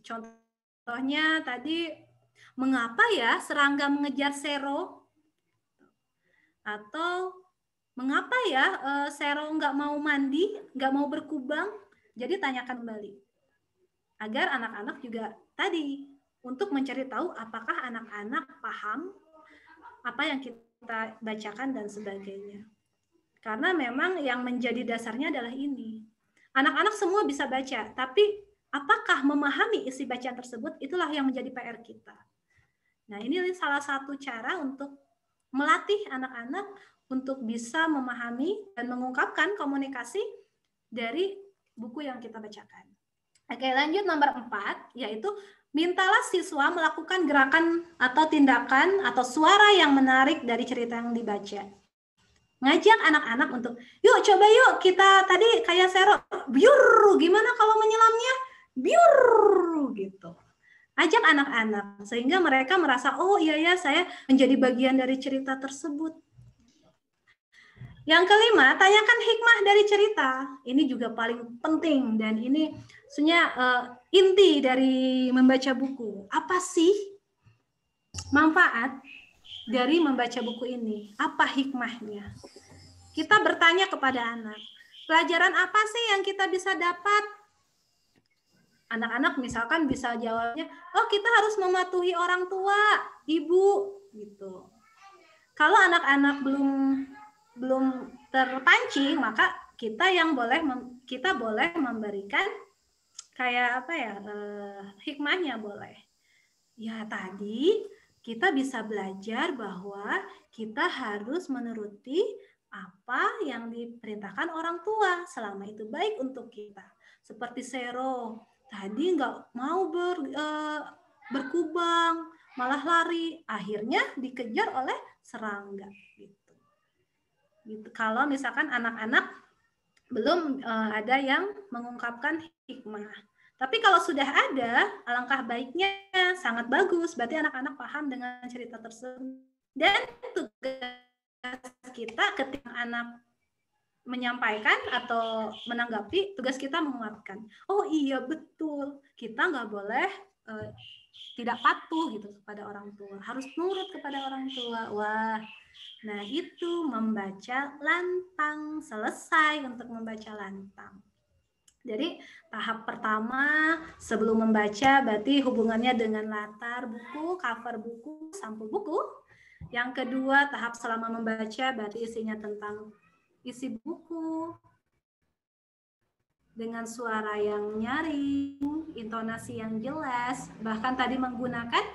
Contohnya tadi, mengapa ya serangga mengejar Sero? Atau mengapa ya Sero nggak mau mandi, nggak mau berkubang? Jadi tanyakan kembali. Agar anak-anak juga tadi, untuk mencari tahu apakah anak-anak paham apa yang kita bacakan dan sebagainya. Karena memang yang menjadi dasarnya adalah ini. Anak-anak semua bisa baca, tapi apakah memahami isi bacaan tersebut, itulah yang menjadi PR kita. Nah, ini salah satu cara untuk melatih anak-anak untuk bisa memahami dan mengungkapkan komunikasi dari buku yang kita bacakan. Oke, lanjut nomor 4, yaitu mintalah siswa melakukan gerakan atau tindakan atau suara yang menarik dari cerita yang dibaca. Ngajak anak-anak untuk, yuk coba yuk kita tadi kayak Sero, biur, gimana kalau menyelamnya? Biur, gitu. Ajak anak-anak sehingga mereka merasa, oh iya ya saya menjadi bagian dari cerita tersebut. Yang kelima, tanyakan hikmah dari cerita. Ini juga paling penting dan ini sebenarnya inti dari membaca buku. Apa sih manfaat dari membaca buku ini? Apa hikmahnya? Kita bertanya kepada anak, pelajaran apa sih yang kita bisa dapat? Anak-anak misalkan bisa jawabnya, oh kita harus mematuhi orang tua, ibu, gitu. Kalau anak-anak belum terpancing, maka kita boleh memberikan kayak apa ya, hikmahnya boleh. Ya tadi kita bisa belajar bahwa kita harus menuruti apa yang diperintahkan orang tua selama itu baik untuk kita. Seperti Sero, tadi nggak mau berkubang, malah lari, akhirnya dikejar oleh serangga. Gitu. Kalau misalkan anak-anak belum ada yang mengungkapkan hikmah. Tapi kalau sudah ada, alangkah baiknya, sangat bagus. Berarti anak-anak paham dengan cerita tersebut. Dan tugas kita ketika anak menyampaikan atau menanggapi, tugas kita menguatkan. Oh iya betul, kita nggak boleh tidak patuh gitu kepada orang tua. Harus nurut kepada orang tua. Wah, nah itu membaca lantang. Selesai untuk membaca lantang. Jadi tahap pertama sebelum membaca berarti hubungannya dengan latar buku, cover buku, sampul buku. Yang kedua tahap selama membaca berarti isinya tentang isi buku dengan suara yang nyaring, intonasi yang jelas, bahkan tadi menggunakan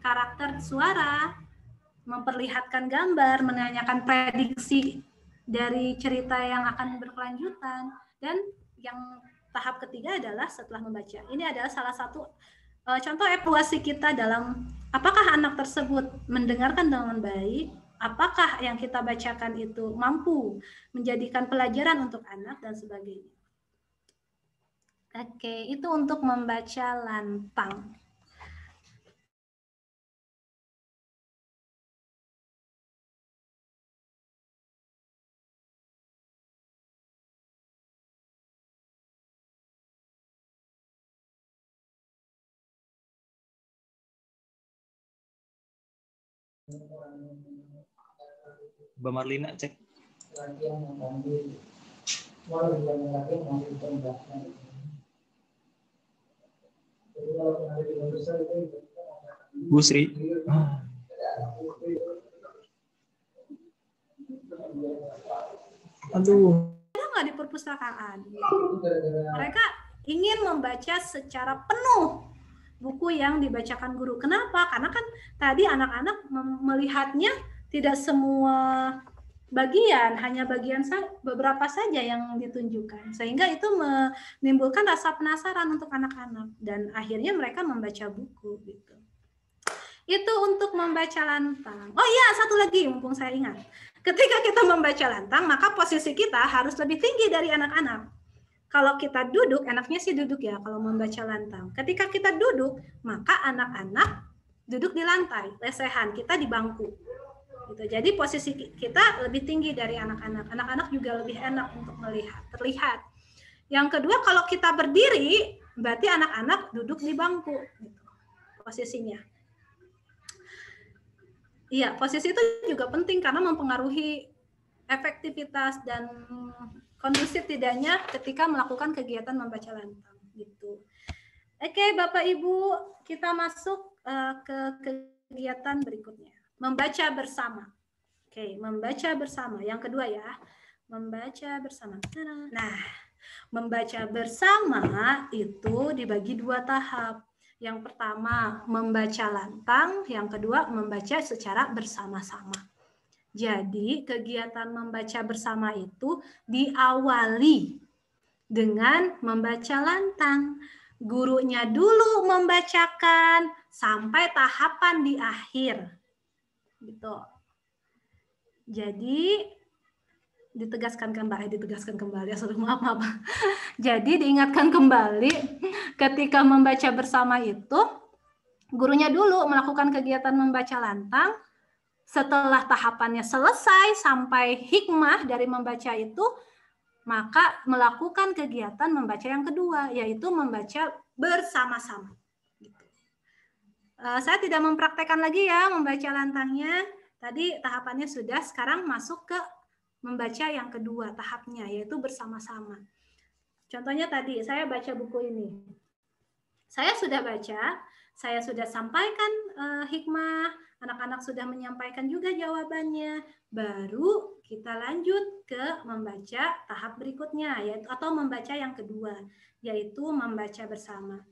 karakter suara, memperlihatkan gambar, menanyakan prediksi dari cerita yang akan berkelanjutan, dan yang tahap ketiga adalah setelah membaca. Ini adalah salah satu contoh evaluasi kita dalam apakah anak tersebut mendengarkan dengan baik, apakah yang kita bacakan itu mampu menjadikan pelajaran untuk anak, dan sebagainya. Oke, itu untuk membaca lantang.
Mbak Marlina cek. Bu Sri. Aduh.
Nggak di perpustakaan. Mereka ingin membaca secara penuh buku yang dibacakan guru. Kenapa? Karena kan tadi anak-anak melihatnya tidak semua bagian, hanya bagian beberapa saja yang ditunjukkan. Sehingga itu menimbulkan rasa penasaran untuk anak-anak. Dan akhirnya mereka membaca buku. Gitu. Itu untuk membaca lantang. Oh iya, satu lagi mumpung saya ingat. Ketika kita membaca lantang, maka posisi kita harus lebih tinggi dari anak-anak. Kalau kita duduk, enaknya sih duduk ya kalau membaca lantang. Ketika kita duduk, maka anak-anak duduk di lantai, lesehan, kita di bangku. Gitu. Jadi posisi kita lebih tinggi dari anak-anak. Anak-anak juga lebih enak untuk terlihat. Yang kedua, kalau kita berdiri, berarti anak-anak duduk di bangku. Gitu. Posisinya. Iya, posisi itu juga penting karena mempengaruhi efektivitas dan kondusif tidaknya ketika melakukan kegiatan membaca lantang gitu. Oke, Bapak Ibu, kita masuk ke kegiatan berikutnya. Membaca bersama. Oke, membaca bersama. Yang kedua ya, membaca bersama. Nah, membaca bersama itu dibagi 2 tahap. Yang pertama, membaca lantang. Yang kedua, membaca secara bersama-sama. Jadi, kegiatan membaca bersama itu diawali dengan membaca lantang. Gurunya dulu membacakan sampai tahapan di akhir. Gitu. Jadi, ditegaskan kembali. Maaf. Jadi diingatkan kembali ketika membaca bersama itu gurunya dulu melakukan kegiatan membaca lantang. Setelah tahapannya selesai sampai hikmah dari membaca itu, maka melakukan kegiatan membaca yang kedua, yaitu membaca bersama-sama. Saya tidak mempraktekkan lagi ya membaca lantangnya. Tadi tahapannya sudah, sekarang masuk ke membaca yang kedua tahapnya, yaitu bersama-sama. Contohnya tadi, saya baca buku ini. Saya sudah baca, saya sudah sampaikan hikmah, anak-anak sudah menyampaikan juga jawabannya. Baru kita lanjut ke membaca tahap berikutnya, yaitu atau membaca yang kedua, yaitu membaca bersama.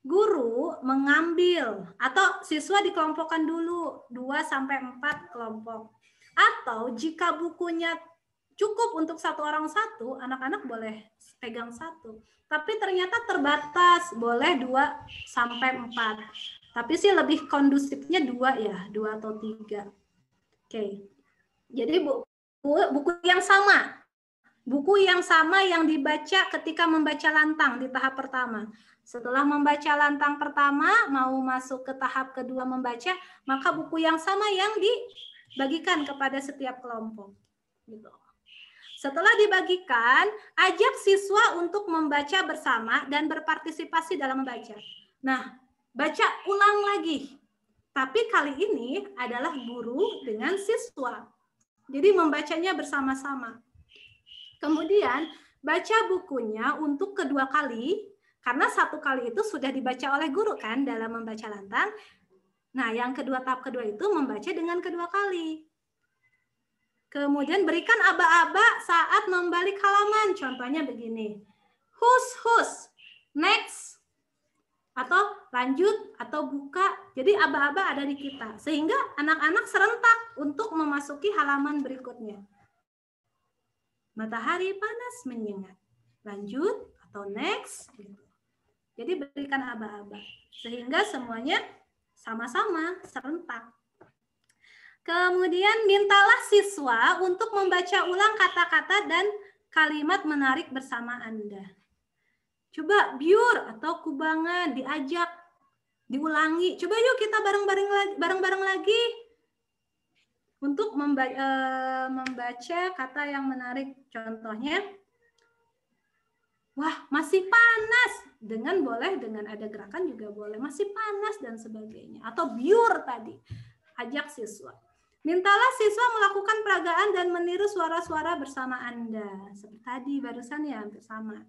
Guru mengambil atau siswa dikelompokkan dulu 2-4 kelompok. Atau jika bukunya cukup untuk 1 orang 1, anak-anak boleh pegang 1. Tapi ternyata terbatas, boleh 2-4. Tapi sih lebih kondusifnya 2 ya, 2 atau 3. Oke. Jadi buku yang sama. Buku yang sama yang dibaca ketika membaca lantang di tahap pertama. Setelah membaca lantang pertama, mau masuk ke tahap kedua membaca, maka buku yang sama yang dibagikan kepada setiap kelompok. Gitu. Setelah dibagikan, ajak siswa untuk membaca bersama dan berpartisipasi dalam membaca. Nah, baca ulang lagi. Tapi kali ini adalah guru dengan siswa. Jadi membacanya bersama-sama. Kemudian, baca bukunya untuk kedua kali, karena 1 kali itu sudah dibaca oleh guru kan dalam membaca lantang. Nah, yang tahap kedua itu membaca dengan kedua kali. Kemudian berikan aba-aba saat membalik halaman. Contohnya begini. Hus, next, atau lanjut, atau buka. Jadi aba-aba ada di kita. Sehingga anak-anak serentak untuk memasuki halaman berikutnya. Matahari panas menyengat. Lanjut, atau next. Jadi berikan aba-aba. Sehingga semuanya sama-sama serentak. Kemudian mintalah siswa untuk membaca ulang kata-kata dan kalimat menarik bersama Anda. Coba biur atau kubangan diajak, diulangi. Coba yuk kita bareng-bareng lagi untuk membaca kata yang menarik. Contohnya, wah masih panas. Boleh dengan ada gerakan juga boleh. Masih panas dan sebagainya. Atau biur tadi, ajak siswa. Mintalah siswa melakukan peragaan dan meniru suara-suara bersama Anda. Seperti tadi, barusan ya, hampir sama.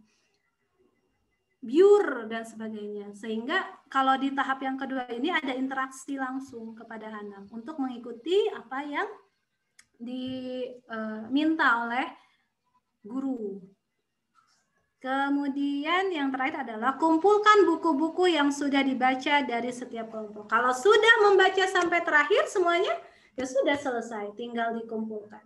Biur dan sebagainya. Sehingga kalau di tahap yang kedua ini ada interaksi langsung kepada anak untuk mengikuti apa yang diminta oleh guru. Kemudian yang terakhir adalah kumpulkan buku-buku yang sudah dibaca dari setiap kelompok. Kalau sudah membaca sampai terakhir semuanya, ya sudah selesai, tinggal dikumpulkan.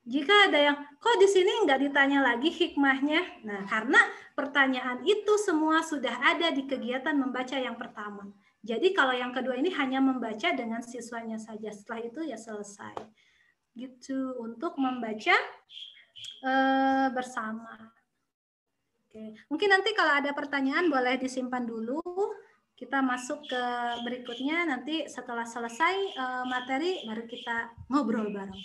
Jika ada yang, kok di sini nggak ditanya lagi hikmahnya? Nah, karena pertanyaan itu semua sudah ada di kegiatan membaca yang pertama. Jadi kalau yang kedua ini hanya membaca dengan siswanya saja. Setelah itu ya selesai. Gitu, untuk membaca bersama. Oke. Mungkin nanti kalau ada pertanyaan boleh disimpan dulu. Kita masuk ke berikutnya, nanti setelah selesai materi baru kita ngobrol bareng.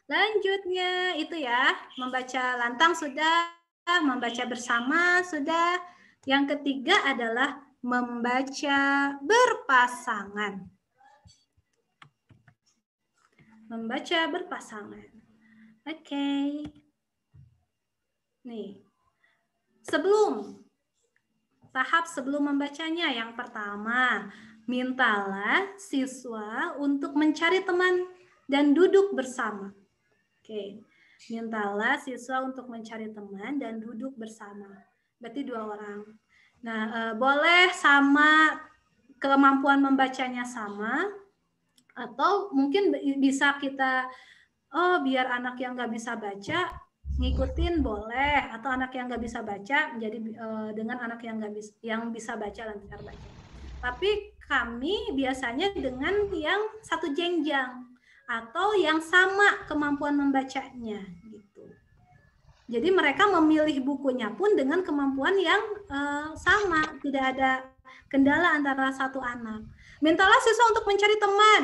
Lanjutnya itu ya, membaca lantang sudah, membaca bersama sudah. Yang ketiga adalah membaca berpasangan. membaca berpasangan. Oke. Nih. Tahap sebelum membacanya, yang pertama, mintalah siswa untuk mencari teman dan duduk bersama. Oke. Mintalah siswa untuk mencari teman dan duduk bersama. Berarti 2 orang. Nah, boleh sama kemampuan membacanya sama, atau mungkin bisa kita, biar anak yang nggak bisa baca ngikutin boleh, atau anak yang nggak bisa baca menjadi dengan anak yang bisa baca lancar baca. Tapi kami biasanya dengan yang satu jenjang atau yang sama kemampuan membacanya gitu. Jadi mereka memilih bukunya pun dengan kemampuan yang sama, tidak ada kendala antara satu anak. Mintalah siswa untuk mencari teman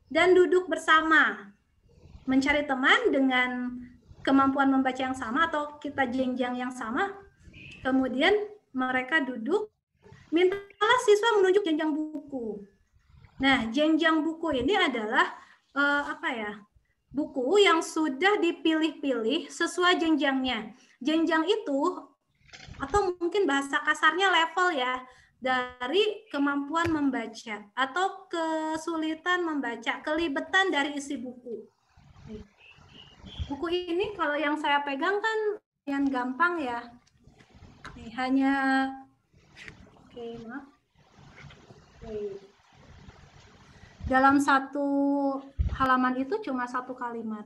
dan duduk bersama. Mencari teman dengan kemampuan membaca yang sama atau kita jenjang yang sama, kemudian mereka duduk, mintalah siswa menunjuk jenjang buku. Nah, jenjang buku ini adalah buku yang sudah dipilih-pilih sesuai jenjangnya. Jenjang itu, atau mungkin bahasa kasarnya level ya, dari kemampuan membaca atau kesulitan membaca, kelibetan dari isi buku. Buku ini kalau yang saya pegang kan yang gampang ya. Nih, hanya dalam satu halaman itu cuma 1 kalimat.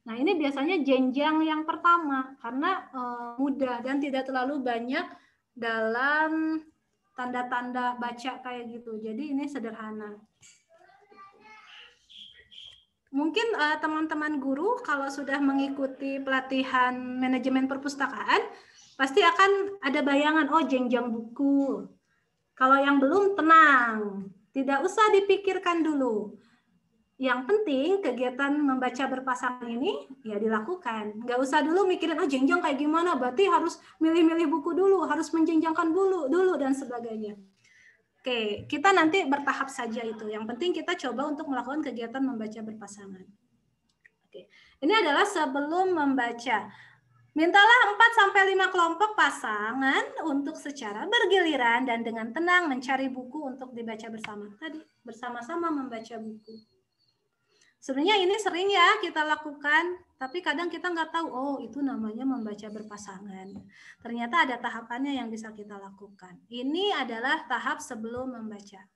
Nah, ini biasanya jenjang yang pertama karena mudah dan tidak terlalu banyak dalam tanda-tanda baca kayak gitu. Jadi ini sederhana. Mungkin teman-teman guru kalau sudah mengikuti pelatihan manajemen perpustakaan, pasti akan ada bayangan, oh jenjang buku. Kalau yang belum, tenang. Tidak usah dipikirkan dulu. Yang penting kegiatan membaca berpasangan ini ya dilakukan. Nggak usah dulu mikirin, oh jenjang kayak gimana, berarti harus milih-milih buku dulu, harus menjenjangkan dulu dan sebagainya. Oke, kita nanti bertahap saja itu. Yang penting kita coba untuk melakukan kegiatan membaca berpasangan. Oke, ini adalah sebelum membaca. Mintalah 4-5 kelompok pasangan untuk secara bergiliran dan dengan tenang mencari buku untuk dibaca bersama. Tadi bersama-sama membaca buku. Sebenarnya ini sering ya kita lakukan, tapi kadang kita nggak tahu, oh itu namanya membaca berpasangan. Ternyata ada tahapannya yang bisa kita lakukan. Ini adalah tahap sebelum membaca.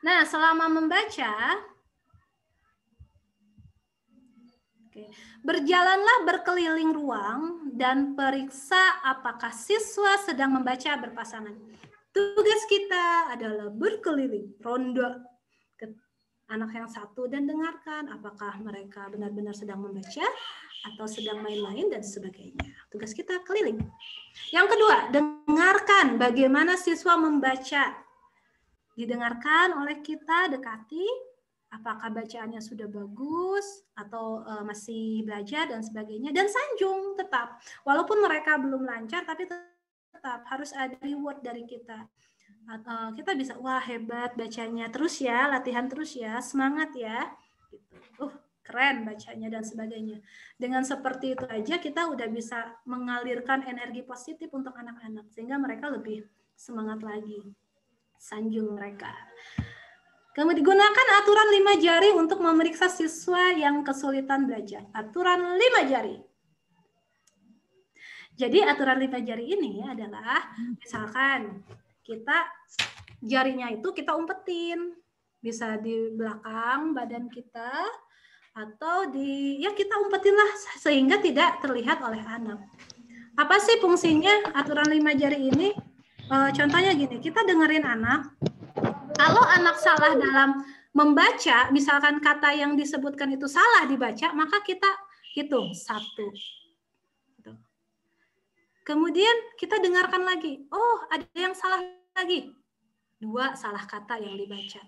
Nah, selama membaca, berjalanlah berkeliling ruang dan periksa apakah siswa sedang membaca berpasangan. Tugas kita adalah berkeliling, ronda anak yang satu dan dengarkan apakah mereka benar-benar sedang membaca atau sedang main-main dan sebagainya. Tugas kita keliling. Yang kedua, dengarkan bagaimana siswa membaca. Didengarkan oleh kita, dekati apakah bacaannya sudah bagus atau masih belajar dan sebagainya, dan sanjung tetap. Walaupun mereka belum lancar, tapi tetap harus ada reward dari kita. Kita bisa, wah hebat bacanya, terus ya, latihan terus ya, semangat ya, keren bacanya dan sebagainya. Dengan seperti itu aja kita udah bisa mengalirkan energi positif untuk anak-anak sehingga mereka lebih semangat lagi, sanjung mereka. Kemudian gunakan aturan 5 jari untuk memeriksa siswa yang kesulitan belajar. Aturan 5 jari. Jadi aturan 5 jari ini adalah misalkan kita jarinya itu kita umpetin, bisa di belakang badan kita atau kita umpetin lah sehingga tidak terlihat oleh anak. Apa sih fungsinya aturan 5 jari ini? Contohnya gini, kita dengerin anak. Kalau anak salah dalam membaca, misalkan kata yang disebutkan itu salah dibaca, maka kita hitung 1. Kemudian kita dengarkan lagi, oh ada yang salah lagi, 2 salah kata yang dibaca.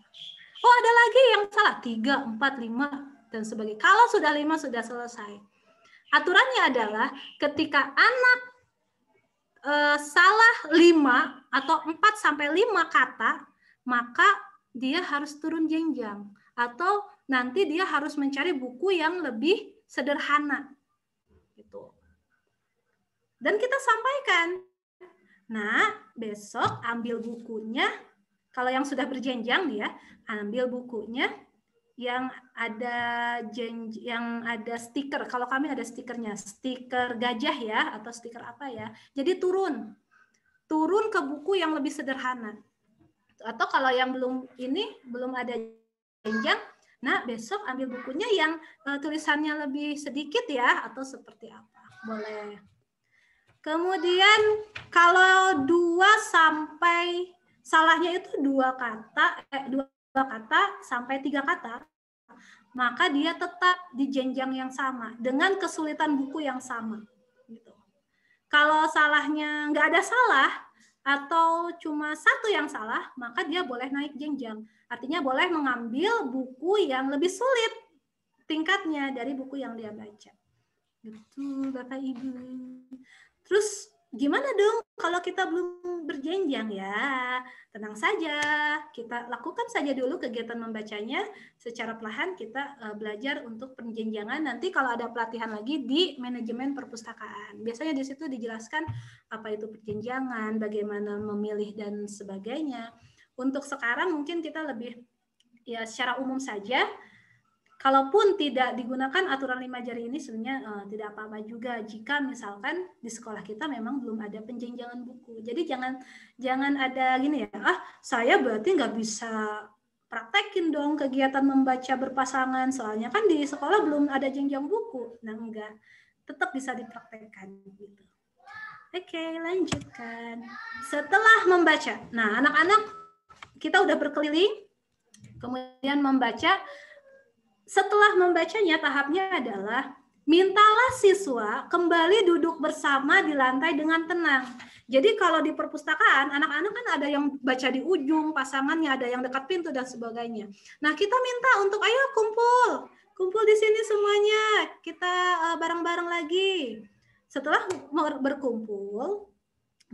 Oh ada lagi yang salah, 3, 4, 5 dan sebagainya. Kalau sudah 5 sudah selesai. Aturannya adalah ketika anak salah 5 atau 4-5 kata, maka dia harus turun jenjang atau nanti dia harus mencari buku yang lebih sederhana gitu. Dan kita sampaikan, nah besok ambil bukunya, kalau yang sudah berjenjang ya, ambil bukunya yang ada stiker. Kalau kami ada stikernya, stiker gajah ya, atau stiker apa ya. Jadi turun ke buku yang lebih sederhana. Atau kalau yang belum ada jenjang, nah besok ambil bukunya yang tulisannya lebih sedikit ya, atau seperti apa, boleh. Kemudian kalau 2 sampai salahnya itu 2 kata sampai 3 kata, maka dia tetap di jenjang yang sama dengan kesulitan buku yang sama. Gitu. Kalau salahnya nggak ada salah atau cuma 1 yang salah, maka dia boleh naik jenjang. Artinya boleh mengambil buku yang lebih sulit tingkatnya dari buku yang dia baca. Gitu, Bapak Ibu. Terus gimana dong kalau kita belum berjenjang ya? Tenang saja, kita lakukan saja dulu kegiatan membacanya secara perlahan. Kita belajar untuk penjenjangan. Nanti kalau ada pelatihan lagi di manajemen perpustakaan, biasanya di situ dijelaskan apa itu perjenjangan, bagaimana memilih dan sebagainya. Untuk sekarang mungkin kita lebih ya secara umum saja. Kalaupun tidak digunakan aturan 5 jari ini sebenarnya tidak apa-apa juga jika misalkan di sekolah kita memang belum ada penjenjangan buku. Jadi jangan ada gini ya, saya berarti nggak bisa praktekin dong kegiatan membaca berpasangan, soalnya kan di sekolah belum ada jenjang buku. Nah enggak, tetap bisa dipraktekkan gitu. Oke, lanjutkan. Setelah membaca, nah anak-anak kita udah berkeliling, kemudian membaca. Setelah membacanya, tahapnya adalah mintalah siswa kembali duduk bersama di lantai dengan tenang. Jadi kalau di perpustakaan, anak-anak kan ada yang baca di ujung, pasangannya ada yang dekat pintu dan sebagainya. Nah, kita minta untuk ayo kumpul di sini semuanya, kita bareng-bareng lagi. Setelah berkumpul,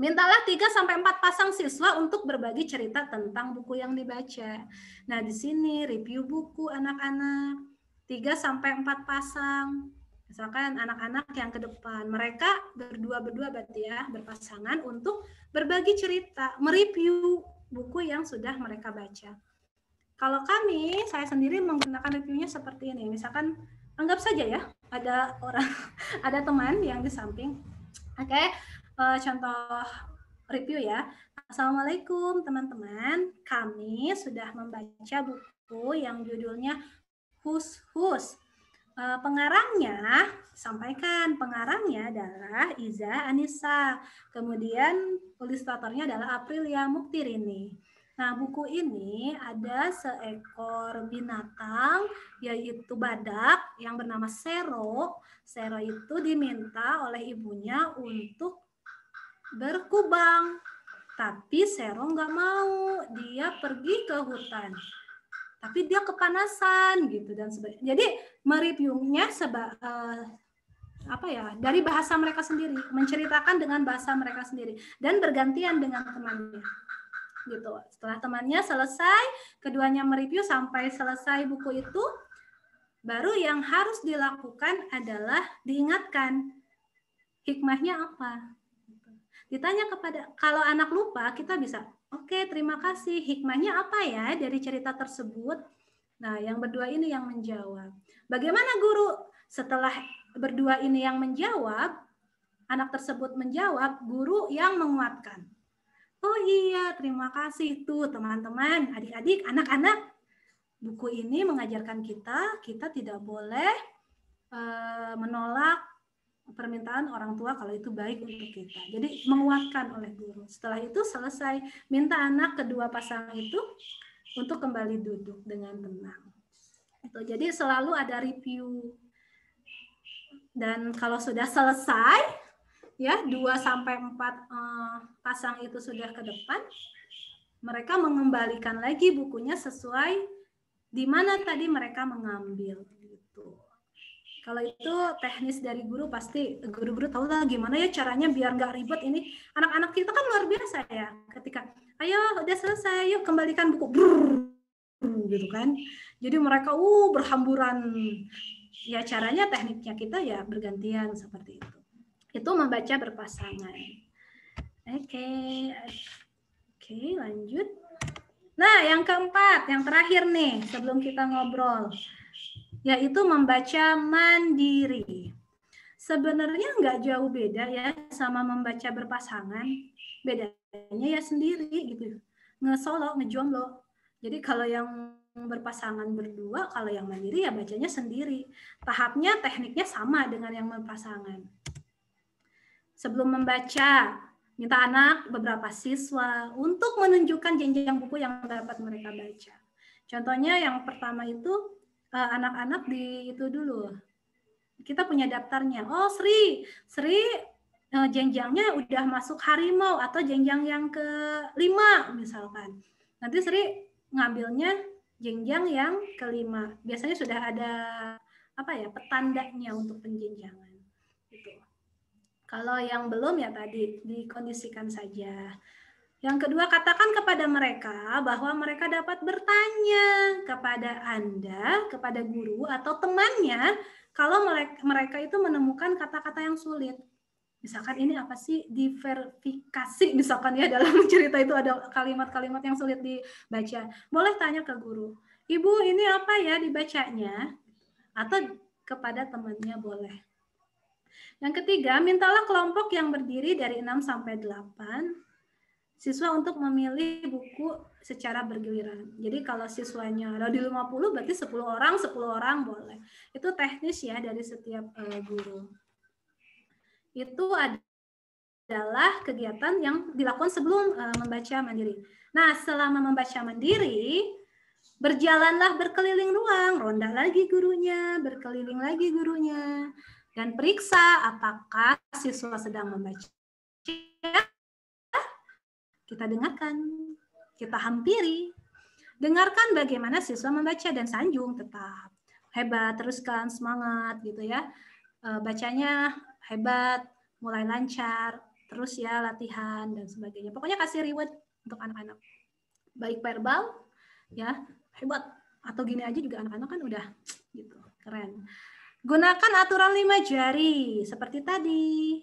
mintalah 3-4 pasang siswa untuk berbagi cerita tentang buku yang dibaca. Nah, di sini review buku anak-anak 3-4 pasang. Misalkan anak-anak yang ke depan, mereka berdua berarti ya, berpasangan untuk berbagi cerita, mereview buku yang sudah mereka baca. Kalau saya sendiri menggunakan reviewnya seperti ini. Misalkan anggap saja ya, ada teman yang di samping. Oke. Contoh review ya. Assalamualaikum teman-teman, kami sudah membaca buku yang judulnya Hus Hus. Pengarangnya, sampaikan pengarangnya adalah Iza Anissa. Kemudian ilustratornya adalah Aprilia Muktirini. Nah, buku ini ada seekor binatang, yaitu badak yang bernama Sero. Sero itu diminta oleh ibunya untuk berkubang, tapi Sero nggak mau, dia pergi ke hutan, tapi dia kepanasan gitu dan sebagainya. Jadi mereviewnya dari bahasa mereka sendiri, menceritakan dengan bahasa mereka sendiri dan bergantian dengan temannya. Gitu. Setelah temannya selesai, keduanya mereview sampai selesai buku itu, baru yang harus dilakukan adalah diingatkan hikmahnya apa. Ditanya kalau anak lupa, kita bisa, oke, terima kasih, hikmahnya apa ya dari cerita tersebut? Nah, yang berdua ini yang menjawab. Bagaimana guru? Setelah berdua ini yang menjawab, anak tersebut menjawab, guru yang menguatkan. Oh iya, terima kasih tuh teman-teman, adik-adik, anak-anak. Buku ini mengajarkan kita tidak boleh menolak permintaan orang tua kalau itu baik untuk kita. Jadi menguatkan oleh guru. Setelah itu selesai, minta anak kedua pasang itu untuk kembali duduk dengan tenang. Itu. Jadi selalu ada review. Dan kalau sudah selesai, ya 2-4 pasang itu sudah ke depan, mereka mengembalikan lagi bukunya sesuai di mana tadi mereka mengambil. Gitu. Kalau itu teknis dari guru, pasti guru-guru tahu lah gimana ya caranya biar nggak ribet. Ini anak-anak kita kan luar biasa ya. Ketika, ayo udah selesai, yuk kembalikan buku. Brrr. gitu kan. Jadi mereka berhamburan. Ya caranya tekniknya kita ya bergantian seperti itu. Itu membaca berpasangan. Oke, lanjut. Nah, yang keempat, yang terakhir nih sebelum kita ngobrol, yaitu membaca mandiri. Sebenarnya nggak jauh beda ya sama membaca berpasangan. Bedanya ya sendiri gitu. Ngesolo, ngejomblo. Jadi kalau yang berpasangan berdua, kalau yang mandiri ya bacanya sendiri. Tahapnya, tekniknya sama dengan yang berpasangan. Sebelum membaca, minta anak beberapa siswa untuk menunjukkan jenjang buku yang dapat mereka baca. Contohnya yang pertama itu anak-anak di itu dulu. Kita punya daftarnya. Oh, Sri jenjangnya udah masuk harimau atau jenjang yang ke-5 misalkan. Nanti Sri ngambilnya jenjang yang ke-5. Biasanya sudah ada petandanya untuk penjenjangan. Gitu. Kalau yang belum ya tadi dikondisikan saja. Yang kedua, katakan kepada mereka bahwa mereka dapat bertanya kepada Anda, kepada guru atau temannya kalau mereka itu menemukan kata-kata yang sulit. Misalkan ini apa sih, diverifikasi misalkan ya, dalam cerita itu ada kalimat-kalimat yang sulit dibaca. Boleh tanya ke guru, Ibu ini apa ya dibacanya? Atau kepada temannya boleh. Yang ketiga, mintalah kelompok yang berdiri dari 6 sampai 8 siswa untuk memilih buku secara bergiliran. Jadi kalau siswanya ada di 50, berarti 10 orang boleh. Itu teknis ya dari setiap guru. Itu adalah kegiatan yang dilakukan sebelum membaca mandiri. Nah, selama membaca mandiri, berjalanlah berkeliling ruang, ronda lagi gurunya, berkeliling lagi gurunya, dan periksa apakah siswa sedang membaca. Kita dengarkan, kita hampiri. Dengarkan bagaimana siswa membaca dan sanjung tetap. Hebat, teruskan, semangat gitu ya. Bacanya hebat, mulai lancar, terus ya latihan dan sebagainya. Pokoknya kasih reward untuk anak-anak. Baik verbal, ya hebat. Atau gini aja juga anak-anak kan udah gitu, keren. Gunakan aturan 5 jari seperti tadi.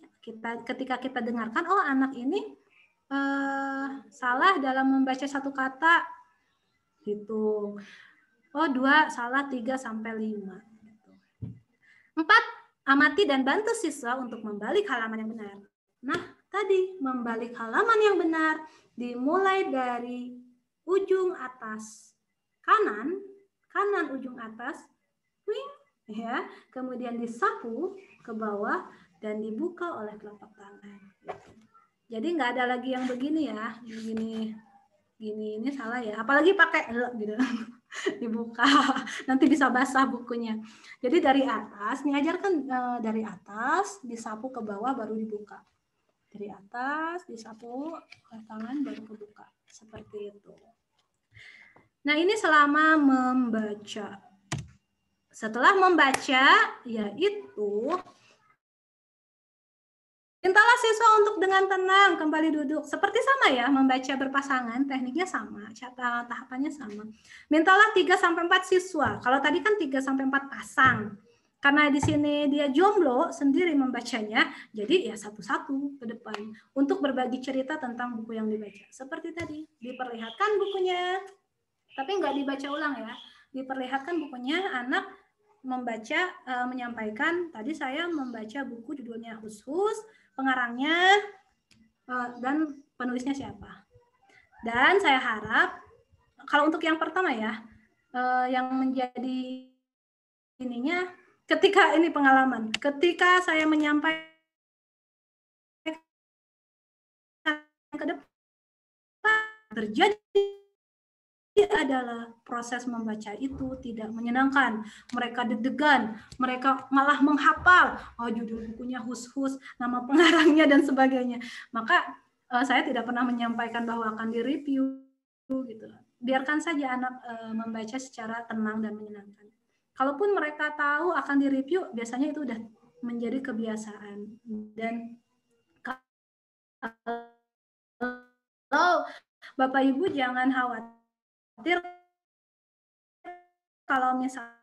Ketika kita dengarkan, oh anak ini salah dalam membaca satu kata, hitung. Oh 2 salah 3 sampai 5. 4, amati dan bantu siswa untuk membalik halaman yang benar. Nah tadi membalik halaman yang benar dimulai dari ujung atas kanan ujung atas, wing, ya, kemudian disapu ke bawah dan dibuka oleh telapak tangan. Jadi nggak ada lagi yang begini ya, gini ini salah ya. Apalagi pakai gitu, dibuka, nanti bisa basah bukunya. Jadi dari atas, diajarkan dari atas, disapu ke bawah baru dibuka. Dari atas, disapu oleh tangan baru kebuka, seperti itu. Nah ini selama membaca. Setelah membaca, yaitu mintalah siswa untuk dengan tenang kembali duduk. Seperti sama ya, membaca berpasangan, tekniknya sama, tahapannya sama. Mintalah 3-4 siswa. Kalau tadi kan 3-4 pasang. Karena di sini dia jomblo sendiri membacanya, jadi ya satu-satu ke depan untuk berbagi cerita tentang buku yang dibaca. Seperti tadi, diperlihatkan bukunya, tapi nggak dibaca ulang ya. Diperlihatkan bukunya, anak membaca, menyampaikan, tadi saya membaca buku judulnya Hus-Hus, pengarangnya dan penulisnya siapa. Dan saya harap, kalau untuk yang pertama ya, yang menjadi ininya, ketika ini pengalaman, ketika saya menyampaikan ke depan, terjadi adalah proses membaca itu tidak menyenangkan. Mereka deg-degan, mereka malah menghafal, oh judul bukunya Hus-Hus, nama pengarangnya dan sebagainya. Maka saya tidak pernah menyampaikan bahwa akan direview gitu. Biarkan saja anak membaca secara tenang dan menyenangkan. Kalaupun mereka tahu akan direview, biasanya itu udah menjadi kebiasaan. Dan kalau Bapak Ibu jangan khawatir kalau misalkan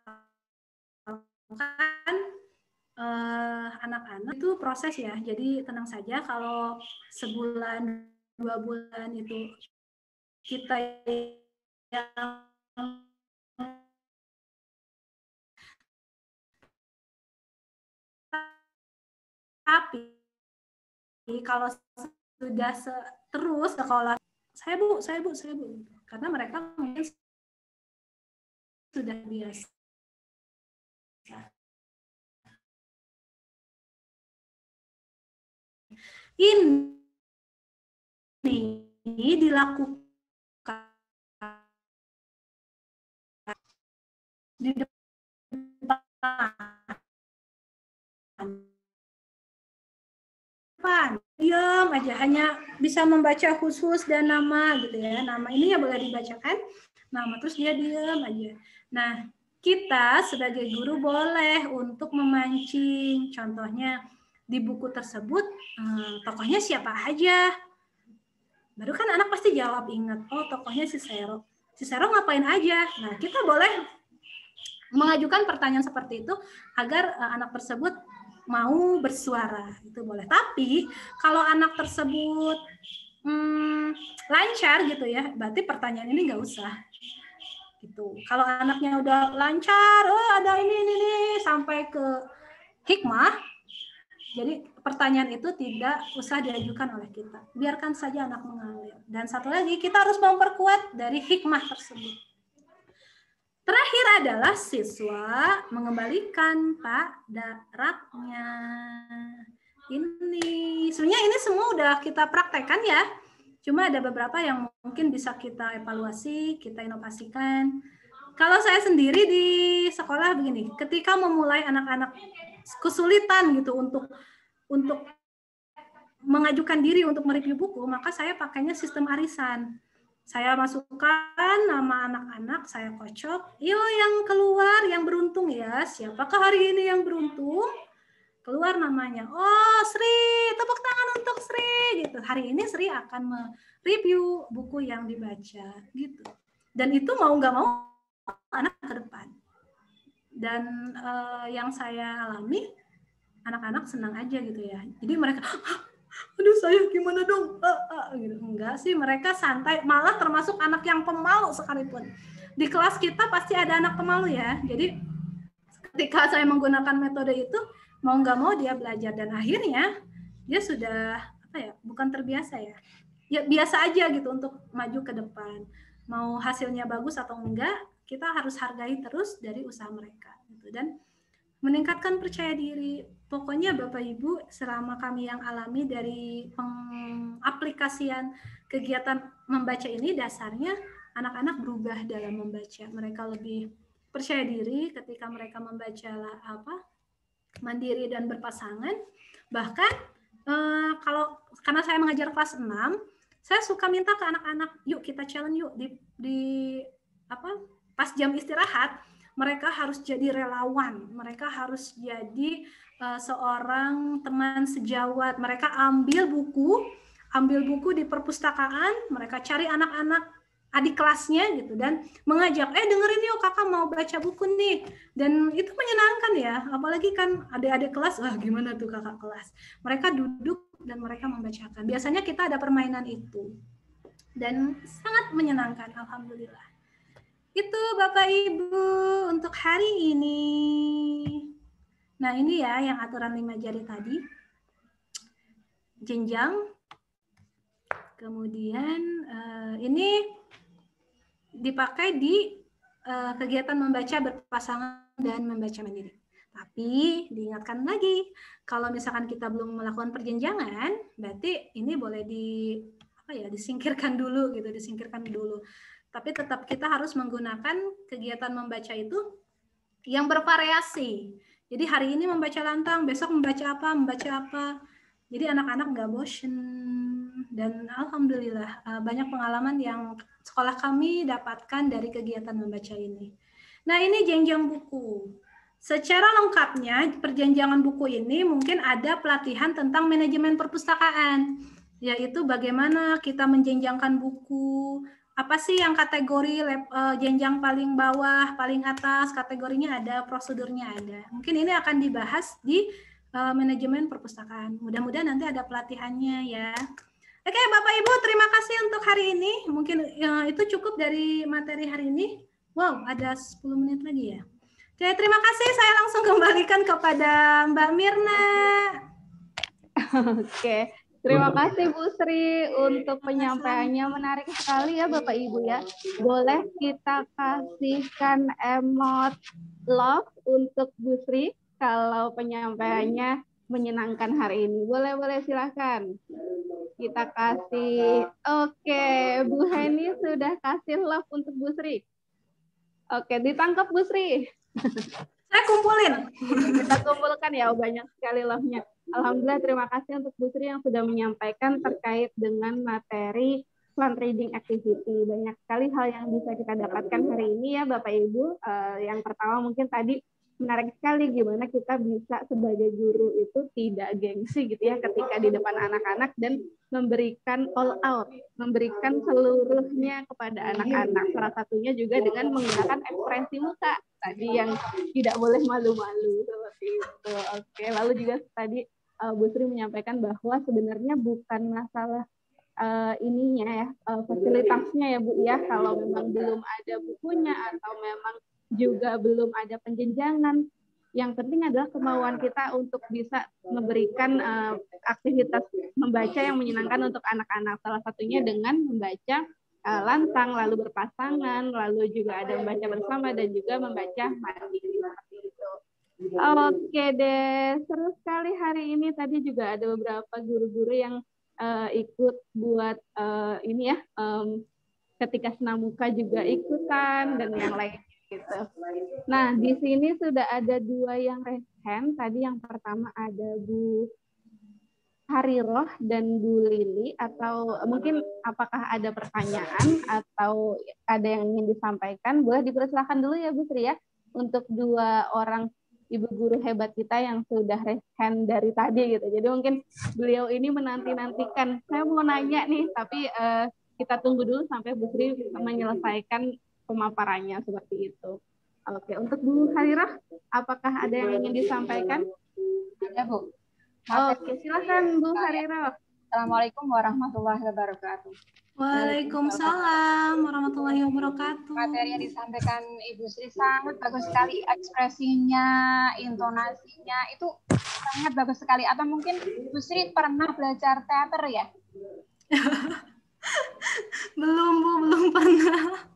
anak-anak itu proses ya, jadi tenang saja kalau sebulan 2 bulan itu kita yang tapi kalau sudah terus sekolah saya bu karena mereka mungkin sudah biasa. Ini dilakukan di depan, diam aja, hanya bisa membaca khusus dan nama gitu ya. Nama ini ya boleh dibacakan, nama terus dia diam aja. Nah, kita sebagai guru boleh untuk memancing. Contohnya di buku tersebut tokohnya siapa aja. Baru kan anak pasti jawab, ingat, oh tokohnya si Sero. Si Sero ngapain aja? Nah, kita boleh mengajukan pertanyaan seperti itu agar anak tersebut mau bersuara, itu boleh. Tapi kalau anak tersebut lancar gitu ya, berarti pertanyaan ini nggak usah. Gitu. Kalau anaknya udah lancar, oh ada ini sampai ke hikmah, jadi pertanyaan itu tidak usah diajukan oleh kita. Biarkan saja anak mengalir. Dan satu lagi, kita harus memperkuat dari hikmah tersebut. Terakhir adalah siswa mengembalikan raknya. Ini, sebenarnya ini semua udah kita praktekkan ya. Cuma ada beberapa yang mungkin bisa kita evaluasi, kita inovasikan. Kalau saya sendiri di sekolah begini, ketika memulai anak-anak kesulitan gitu untuk mengajukan diri untuk mereview buku, maka saya pakainya sistem arisan. Saya masukkan nama anak-anak, saya kocok, yuk yang keluar, yang beruntung ya, siapakah hari ini yang beruntung? Keluar namanya, oh Sri, tepuk tangan untuk Sri, gitu. Hari ini Sri akan mereview buku yang dibaca, gitu. Dan itu mau nggak mau, anak ke depan. Dan yang saya alami, anak-anak senang aja gitu ya. Jadi mereka, aduh saya gimana dong? Gitu. Enggak sih, mereka santai. Malah termasuk anak yang pemalu sekalipun. Di kelas kita pasti ada anak pemalu ya. Jadi ketika saya menggunakan metode itu, mau nggak mau dia belajar. Dan akhirnya dia sudah, bukan terbiasa ya. Ya biasa aja gitu untuk maju ke depan. Mau hasilnya bagus atau enggak, kita harus hargai terus dari usaha mereka. Gitu. Dan meningkatkan percaya diri. Pokoknya Bapak Ibu, selama kami yang alami dari pengaplikasian kegiatan membaca ini, dasarnya anak-anak berubah dalam membaca. Mereka lebih percaya diri ketika mereka membaca mandiri dan berpasangan. Bahkan karena saya mengajar kelas 6, saya suka minta ke anak-anak, yuk kita challenge yuk pas jam istirahat. Mereka harus jadi relawan, mereka harus jadi seorang teman sejawat. Mereka ambil buku di perpustakaan, mereka cari anak-anak adik kelasnya gitu dan mengajak, dengerin yuk kakak mau baca buku nih. Dan itu menyenangkan ya, apalagi kan adik-adik kelas, wah gimana tuh kakak kelas. Mereka duduk dan mereka membacakan. Biasanya kita ada permainan itu. Dan sangat menyenangkan, alhamdulillah. Itu Bapak Ibu untuk hari ini. Nah ini ya yang aturan 5 jari tadi. Jenjang. Kemudian ini dipakai di kegiatan membaca berpasangan dan membaca mandiri. Tapi diingatkan lagi, kalau misalkan kita belum melakukan perjenjangan, berarti ini boleh disingkirkan dulu gitu, disingkirkan dulu. Tapi tetap kita harus menggunakan kegiatan membaca itu yang bervariasi. Jadi hari ini membaca lantang, besok membaca apa. Jadi anak-anak nggak bosen. Dan alhamdulillah banyak pengalaman yang sekolah kami dapatkan dari kegiatan membaca ini. Nah ini jenjang buku. Secara lengkapnya perjenjangan buku ini mungkin ada pelatihan tentang manajemen perpustakaan. Yaitu bagaimana kita menjenjangkan buku, apa sih yang kategori jenjang paling bawah, paling atas, kategorinya ada, prosedurnya ada. Mungkin ini akan dibahas di manajemen perpustakaan. Mudah-mudahan nanti ada pelatihannya ya. Oke, Bapak Ibu, terima kasih untuk hari ini. Mungkin itu cukup dari materi hari ini. Wow, ada 10 menit lagi ya. Oke, terima kasih. Saya langsung kembalikan kepada Mbak Mirna.
Oke, terima kasih Bu Sri untuk penyampaiannya, menarik sekali ya Bapak Ibu ya. Boleh kita kasihkan emot love untuk Bu Sri kalau penyampaiannya menyenangkan hari ini. Boleh silahkan. Kita kasih. Oke, Bu Heni sudah kasih love untuk Bu Sri. Oke, ditangkap Bu Sri.
Saya kumpulin.
Kita kumpulkan ya, banyak sekali love-nya. Alhamdulillah, terima kasih untuk Bu Sri yang sudah menyampaikan terkait dengan materi plant reading activity. Banyak sekali hal yang bisa kita dapatkan hari ini ya Bapak Ibu. Yang pertama mungkin tadi menarik sekali gimana kita bisa sebagai guru itu tidak gengsi gitu ya ketika di depan anak-anak dan memberikan all out, memberikan seluruhnya kepada anak-anak. Salah satunya juga dengan menggunakan ekspresi muka tadi yang tidak boleh malu-malu seperti itu. Oke, lalu juga tadi Bu Sri menyampaikan bahwa sebenarnya bukan masalah ininya ya, fasilitasnya ya Bu ya, kalau memang belum ada bukunya atau memang juga belum ada penjenjangan. Yang penting adalah kemauan kita untuk bisa memberikan aktivitas membaca yang menyenangkan untuk anak-anak. Salah satunya dengan membaca lantang, lalu berpasangan, lalu juga ada membaca bersama dan juga membaca mandiri seperti itu. Oke deh, seru sekali hari ini. Tadi juga ada beberapa guru-guru yang ikut buat ini ya, ketika senam muka juga ikutan dan yang lain gitu. Nah, di sini sudah ada 2 yang raise hand. Tadi yang pertama ada Bu Hariroh dan Bu Lili, atau mungkin apakah ada pertanyaan atau ada yang ingin disampaikan? Boleh dipersilakan dulu ya Bu Sri ya, untuk 2 orang ibu guru hebat kita yang sudah raise hand dari tadi gitu. Jadi mungkin beliau ini menanti-nantikan, saya mau nanya nih, tapi kita tunggu dulu sampai Bu Sri menyelesaikan pemaparannya seperti itu. Oke, untuk Bu Hariroh, apakah ada yang ingin disampaikan?
Ada Bu.
Oke, silakan Bu Hariroh.
Assalamualaikum warahmatullahi wabarakatuh.
Waalaikumsalam warahmatullahi wabarakatuh.
Materi yang disampaikan Ibu Sri sangat bagus sekali, ekspresinya, intonasinya itu sangat bagus sekali. Atau mungkin Ibu Sri pernah belajar teater ya?
Belum Bu, belum pernah.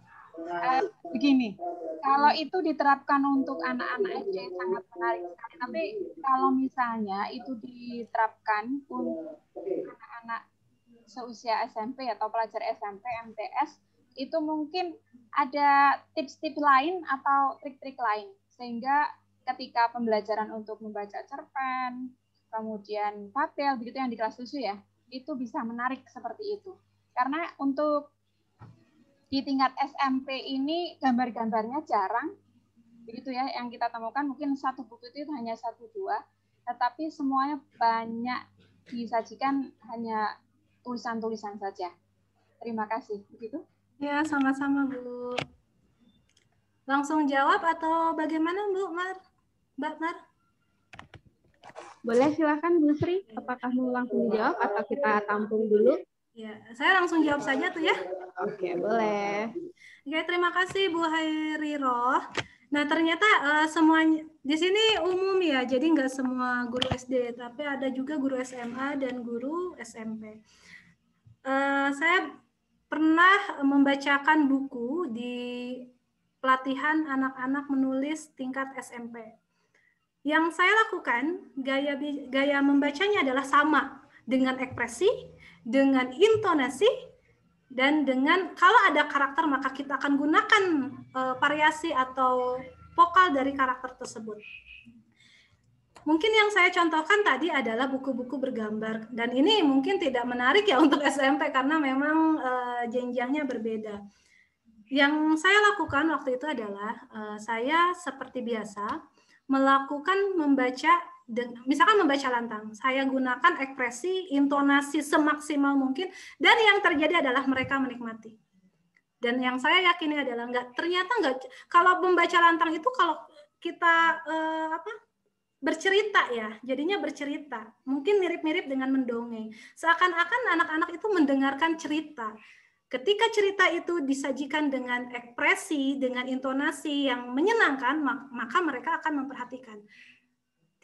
Begini, kalau itu diterapkan untuk anak-anak SD sangat menarik sekali. Tapi kalau misalnya itu diterapkan untuk anak-anak seusia SMP atau pelajar SMP, MTS, itu mungkin ada tips-tips lain atau trik-trik lain. Sehingga ketika pembelajaran untuk membaca cerpen, kemudian papel, begitu yang di kelas 7 ya, itu bisa menarik seperti itu. Karena untuk di tingkat SMP ini gambar-gambarnya jarang, begitu ya, yang kita temukan mungkin satu buku itu hanya 1-2, tetapi semuanya banyak disajikan hanya tulisan-tulisan saja. Terima kasih. Begitu?
Ya, sama-sama Bu. Langsung jawab atau bagaimana Bu Mar? Mbak Mar?
Boleh silakan Bu Sri, apakah mau langsung dijawab atau kita tampung dulu?
Ya, saya langsung jawab saja tuh ya.
Oke, boleh.
Oke, terima kasih Bu Hariroh. Nah, ternyata semuanya di sini umum ya, jadi nggak semua guru SD, tapi ada juga guru SMA dan guru SMP. Saya pernah membacakan buku di pelatihan anak-anak menulis tingkat SMP. Yang saya lakukan, gaya membacanya adalah sama dengan ekspresi, dengan intonasi, dan dengan kalau ada karakter maka kita akan gunakan variasi atau vokal dari karakter tersebut. Mungkin yang saya contohkan tadi adalah buku-buku bergambar, dan ini mungkin tidak menarik ya untuk SMP karena memang jenjangnya berbeda. Yang saya lakukan waktu itu adalah saya seperti biasa melakukan membaca, misalkan membaca lantang, saya gunakan ekspresi, intonasi semaksimal mungkin, dan yang terjadi adalah mereka menikmati. Dan yang saya yakini adalah ternyata kalau membaca lantang itu kalau kita bercerita ya, jadinya bercerita. Mungkin mirip-mirip dengan mendongeng. Seakan-akan anak-anak itu mendengarkan cerita. Ketika cerita itu disajikan dengan ekspresi, dengan intonasi yang menyenangkan, maka mereka akan memperhatikan.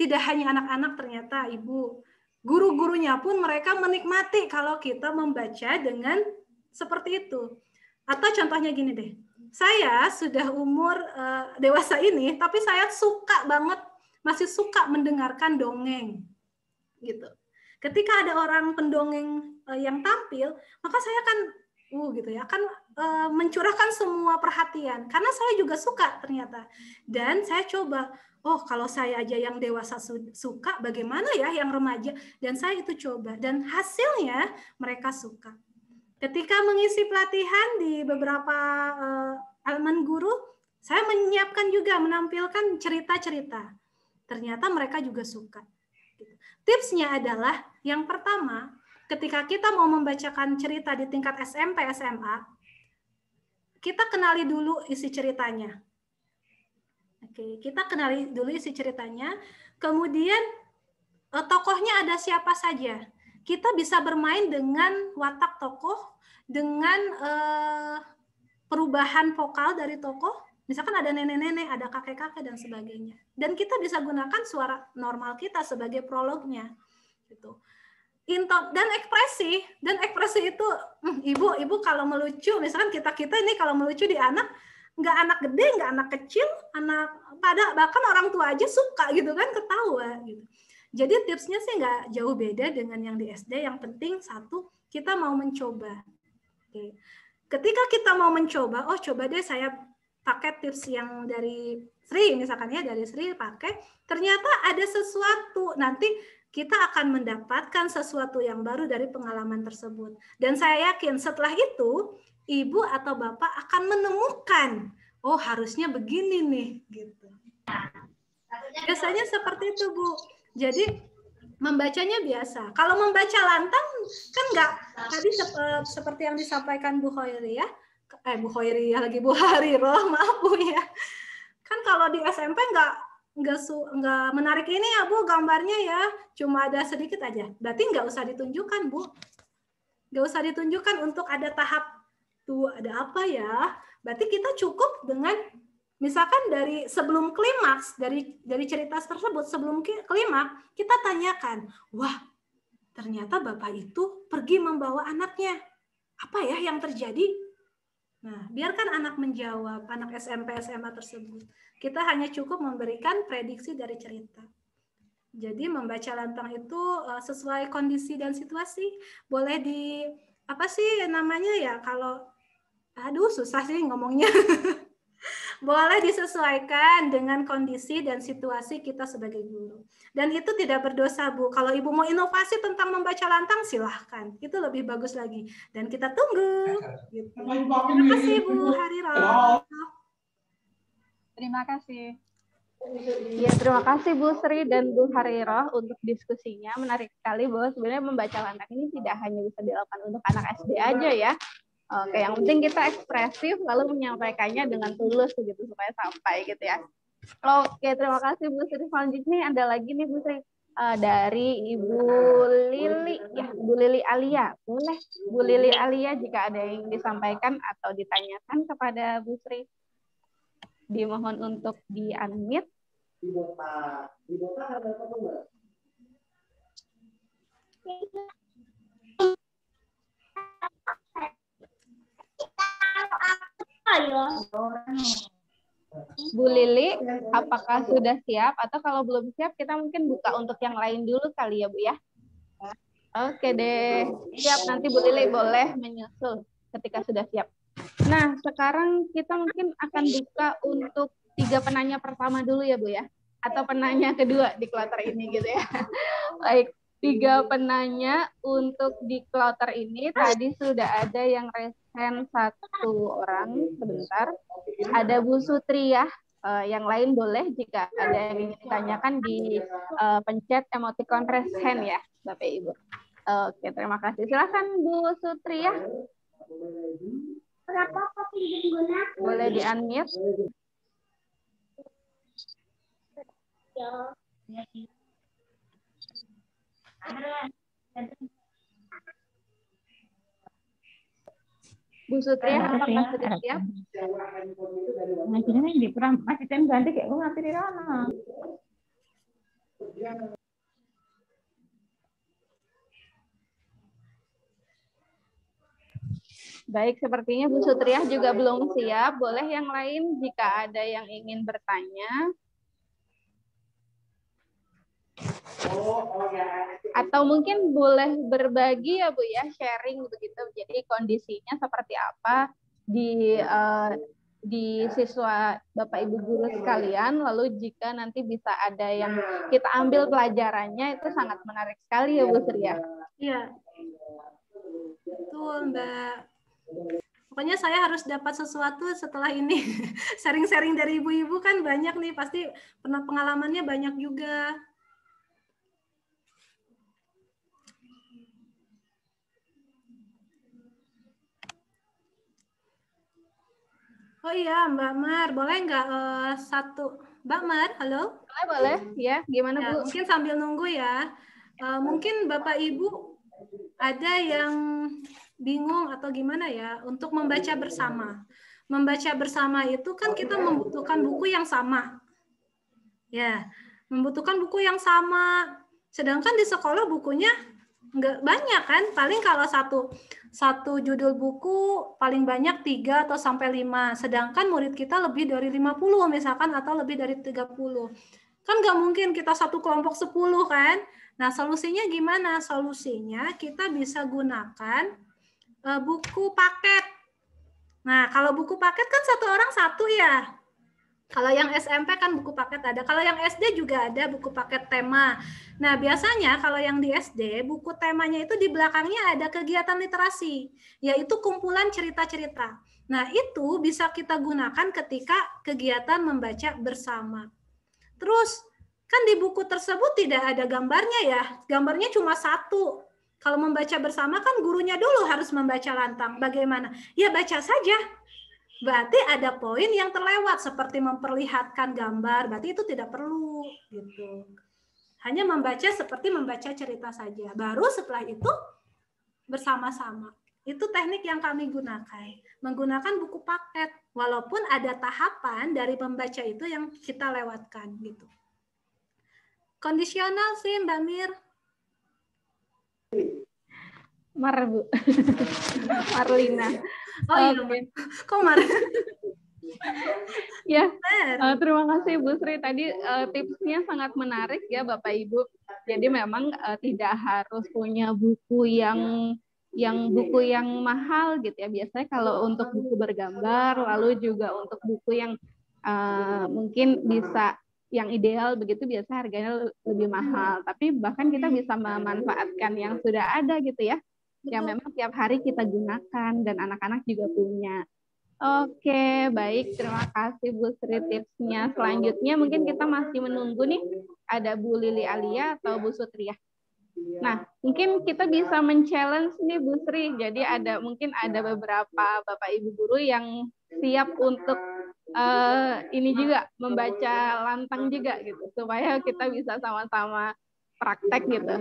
Tidak hanya anak-anak ternyata, Ibu. Guru-gurunya pun mereka menikmati kalau kita membaca dengan seperti itu. Atau contohnya gini deh. Saya sudah umur dewasa ini, tapi saya masih suka mendengarkan dongeng, gitu. Ketika ada orang pendongeng yang tampil, maka saya akan, akan mencurahkan semua perhatian, karena saya juga suka ternyata. Dan saya coba, kalau saya aja yang dewasa suka, bagaimana ya yang remaja? Dan saya itu coba, dan hasilnya mereka suka. Ketika mengisi pelatihan di beberapa elemen guru, saya menyiapkan juga menampilkan cerita-cerita. Ternyata mereka juga suka. Tipsnya adalah, yang pertama, ketika kita mau membacakan cerita di tingkat SMP, SMA, kita kenali dulu isi ceritanya. Oke, kita kenali dulu isi ceritanya. Kemudian tokohnya ada siapa saja. Kita bisa bermain dengan watak tokoh, dengan perubahan vokal dari tokoh. Misalkan ada nenek-nenek, ada kakek-kakek, dan sebagainya. Dan kita bisa gunakan suara normal kita sebagai prolognya. Gitu. Dan ekspresi itu, ibu kalau melucu, misalkan kita ini kalau melucu di anak, nggak anak gede, nggak anak kecil, bahkan orang tua aja suka gitu kan, ketawa gitu. Jadi tipsnya sih nggak jauh beda dengan yang di SD. Yang penting satu, kita mau mencoba. Oke. Ketika kita mau mencoba, coba deh saya pakai tips yang dari Sri, misalkan ya, dari Sri pakai, ternyata ada sesuatu, nanti kita akan mendapatkan sesuatu yang baru dari pengalaman tersebut. Dan saya yakin setelah itu, ibu atau bapak akan menemukan, harusnya begini nih, gitu. Biasanya seperti itu, Bu. Jadi membacanya biasa. Kalau membaca lantang kan nggak tadi seperti yang disampaikan Bu Khairi ya. Bu Khairi ya lagi, Bu Hariroh, maaf Bu ya. Kan kalau di SMP nggak menarik ini ya Bu, gambarnya ya cuma ada sedikit aja. Berarti nggak usah ditunjukkan Bu. Nggak usah ditunjukkan untuk ada tahap tuh ada apa ya. Berarti kita cukup dengan misalkan dari sebelum klimaks, dari cerita tersebut sebelum klimaks, kita tanyakan, wah ternyata bapak itu pergi membawa anaknya. Apa ya yang terjadi? Nah, biarkan anak menjawab, anak SMP, SMA tersebut. Kita hanya cukup memberikan prediksi dari cerita. Jadi membaca lantang itu sesuai kondisi dan situasi. Boleh apa sih namanya ya, kalau, susah sih ngomongnya. Boleh disesuaikan dengan kondisi dan situasi kita sebagai guru. Dan itu tidak berdosa, Bu. Kalau Ibu mau inovasi tentang membaca lantang, silahkan. Itu lebih bagus lagi. Dan kita tunggu. Gitu. Terima kasih, Bu Hariroh.
Terima kasih.
Ya, terima kasih Bu Sri dan Bu Hariroh untuk diskusinya. Menarik sekali bahwa sebenarnya membaca lantang ini tidak hanya bisa dilakukan untuk anak SD aja ya. Oke, yang penting kita ekspresif lalu menyampaikannya dengan tulus begitu supaya sampai gitu ya. Oke, terima kasih Bu Sri. Selanjutnya ada lagi nih Bu Sri dari Ibu Lili ya, Bu Lili Alia. Boleh Bu Lili Alia jika ada yang disampaikan atau ditanyakan kepada Bu Sri. Dimohon untuk di-unmute. Bu Lili, apakah sudah siap? Atau kalau belum siap, kita mungkin buka untuk yang lain dulu kali ya, Bu ya? Oke deh, siap. Nanti Bu Lili boleh menyusul ketika sudah siap. Nah, sekarang kita mungkin akan buka untuk 3 penanya pertama dulu ya, Bu ya? Atau penanya kedua di kloter ini gitu ya. Baik, 3 penanya untuk di kloter ini. Tadi sudah ada yang resen 1 orang, sebentar. Ada Bu Sutri ya. Yang lain boleh jika ada yang ingin ditanyakan di pencet emoticon raise hand ya, Bapak Ibu. Oke, terima kasih. Silakan Bu Sutri ya. Boleh di-unmute. Bu Sutri, apakah sudah siap?
Ngajinya di peram, masih tem ganti kayak gue ngapain di sana.
Baik, sepertinya Bu Sutriah juga belum siap. Boleh yang lain jika ada yang ingin bertanya. Atau mungkin boleh berbagi ya Bu ya, sharing begitu. Jadi kondisinya seperti apa di siswa Bapak Ibu guru sekalian, lalu jika nanti bisa ada yang kita ambil pelajarannya, itu sangat menarik sekali ya Bu Surya.
Iya. Betul, Mbak. Pokoknya saya harus dapat sesuatu setelah ini. Sharing-sharing dari ibu-ibu kan banyak nih, pasti pernah pengalamannya banyak juga. Oh iya, Mbak Mar, boleh nggak satu? Mbak Mar, halo?
Boleh, ya. Gimana
Ya,
Bu?
mungkin sambil nunggu ya. Mungkin Bapak Ibu ada yang bingung atau gimana ya untuk membaca bersama. Membaca bersama itu kan kita membutuhkan buku yang sama. Ya, membutuhkan buku yang sama. Sedangkan di sekolah bukunya nggak banyak kan, paling kalau satu judul buku paling banyak 3 atau sampai 5, sedangkan murid kita lebih dari 50 misalkan atau lebih dari 30. Kan nggak mungkin kita satu kelompok 10 kan. Nah, solusinya gimana? Solusinya kita bisa gunakan buku paket. Nah, kalau buku paket kan satu orang satu ya. Kalau yang SMP kan buku paket ada. Kalau yang SD juga ada buku paket tema. Nah, biasanya kalau yang di SD, buku temanya itu di belakangnya ada kegiatan literasi, yaitu kumpulan cerita-cerita. Nah, itu bisa kita gunakan ketika kegiatan membaca bersama. Terus, kan di buku tersebut tidak ada gambarnya ya. Gambarnya cuma satu. Kalau membaca bersama kan gurunya dulu harus membaca lantang. Bagaimana? Ya baca saja. Berarti ada poin yang terlewat seperti memperlihatkan gambar, berarti itu tidak perlu gitu. Hanya membaca seperti membaca cerita saja. Baru setelah itu bersama-sama. Itu teknik yang kami gunakan. Menggunakan buku paket walaupun ada tahapan dari membaca itu yang kita lewatkan gitu. Kondisional sih Mbak Mir.
Mar, Bu. Marlina.
Oh iya, kok Mar?
Ya, terima kasih Bu Sri. Tadi tipsnya sangat menarik ya Bapak Ibu. Jadi memang tidak harus punya buku buku yang mahal gitu ya. Biasanya kalau untuk buku bergambar, lalu juga untuk buku yang mungkin bisa yang ideal begitu biasa harganya lebih mahal. Tapi bahkan kita bisa memanfaatkan yang sudah ada gitu ya. Yang memang tiap hari kita gunakan dan anak-anak juga punya. Oke, baik. Terima kasih Bu Sri tipsnya. Selanjutnya mungkin kita masih menunggu nih ada Bu Lili Alia atau Bu Sutriah. Nah, mungkin kita bisa men-challenge nih Bu Sri. Jadi mungkin ada beberapa Bapak Ibu guru yang siap untuk ini juga membaca lantang juga gitu supaya kita bisa sama-sama praktek gitu.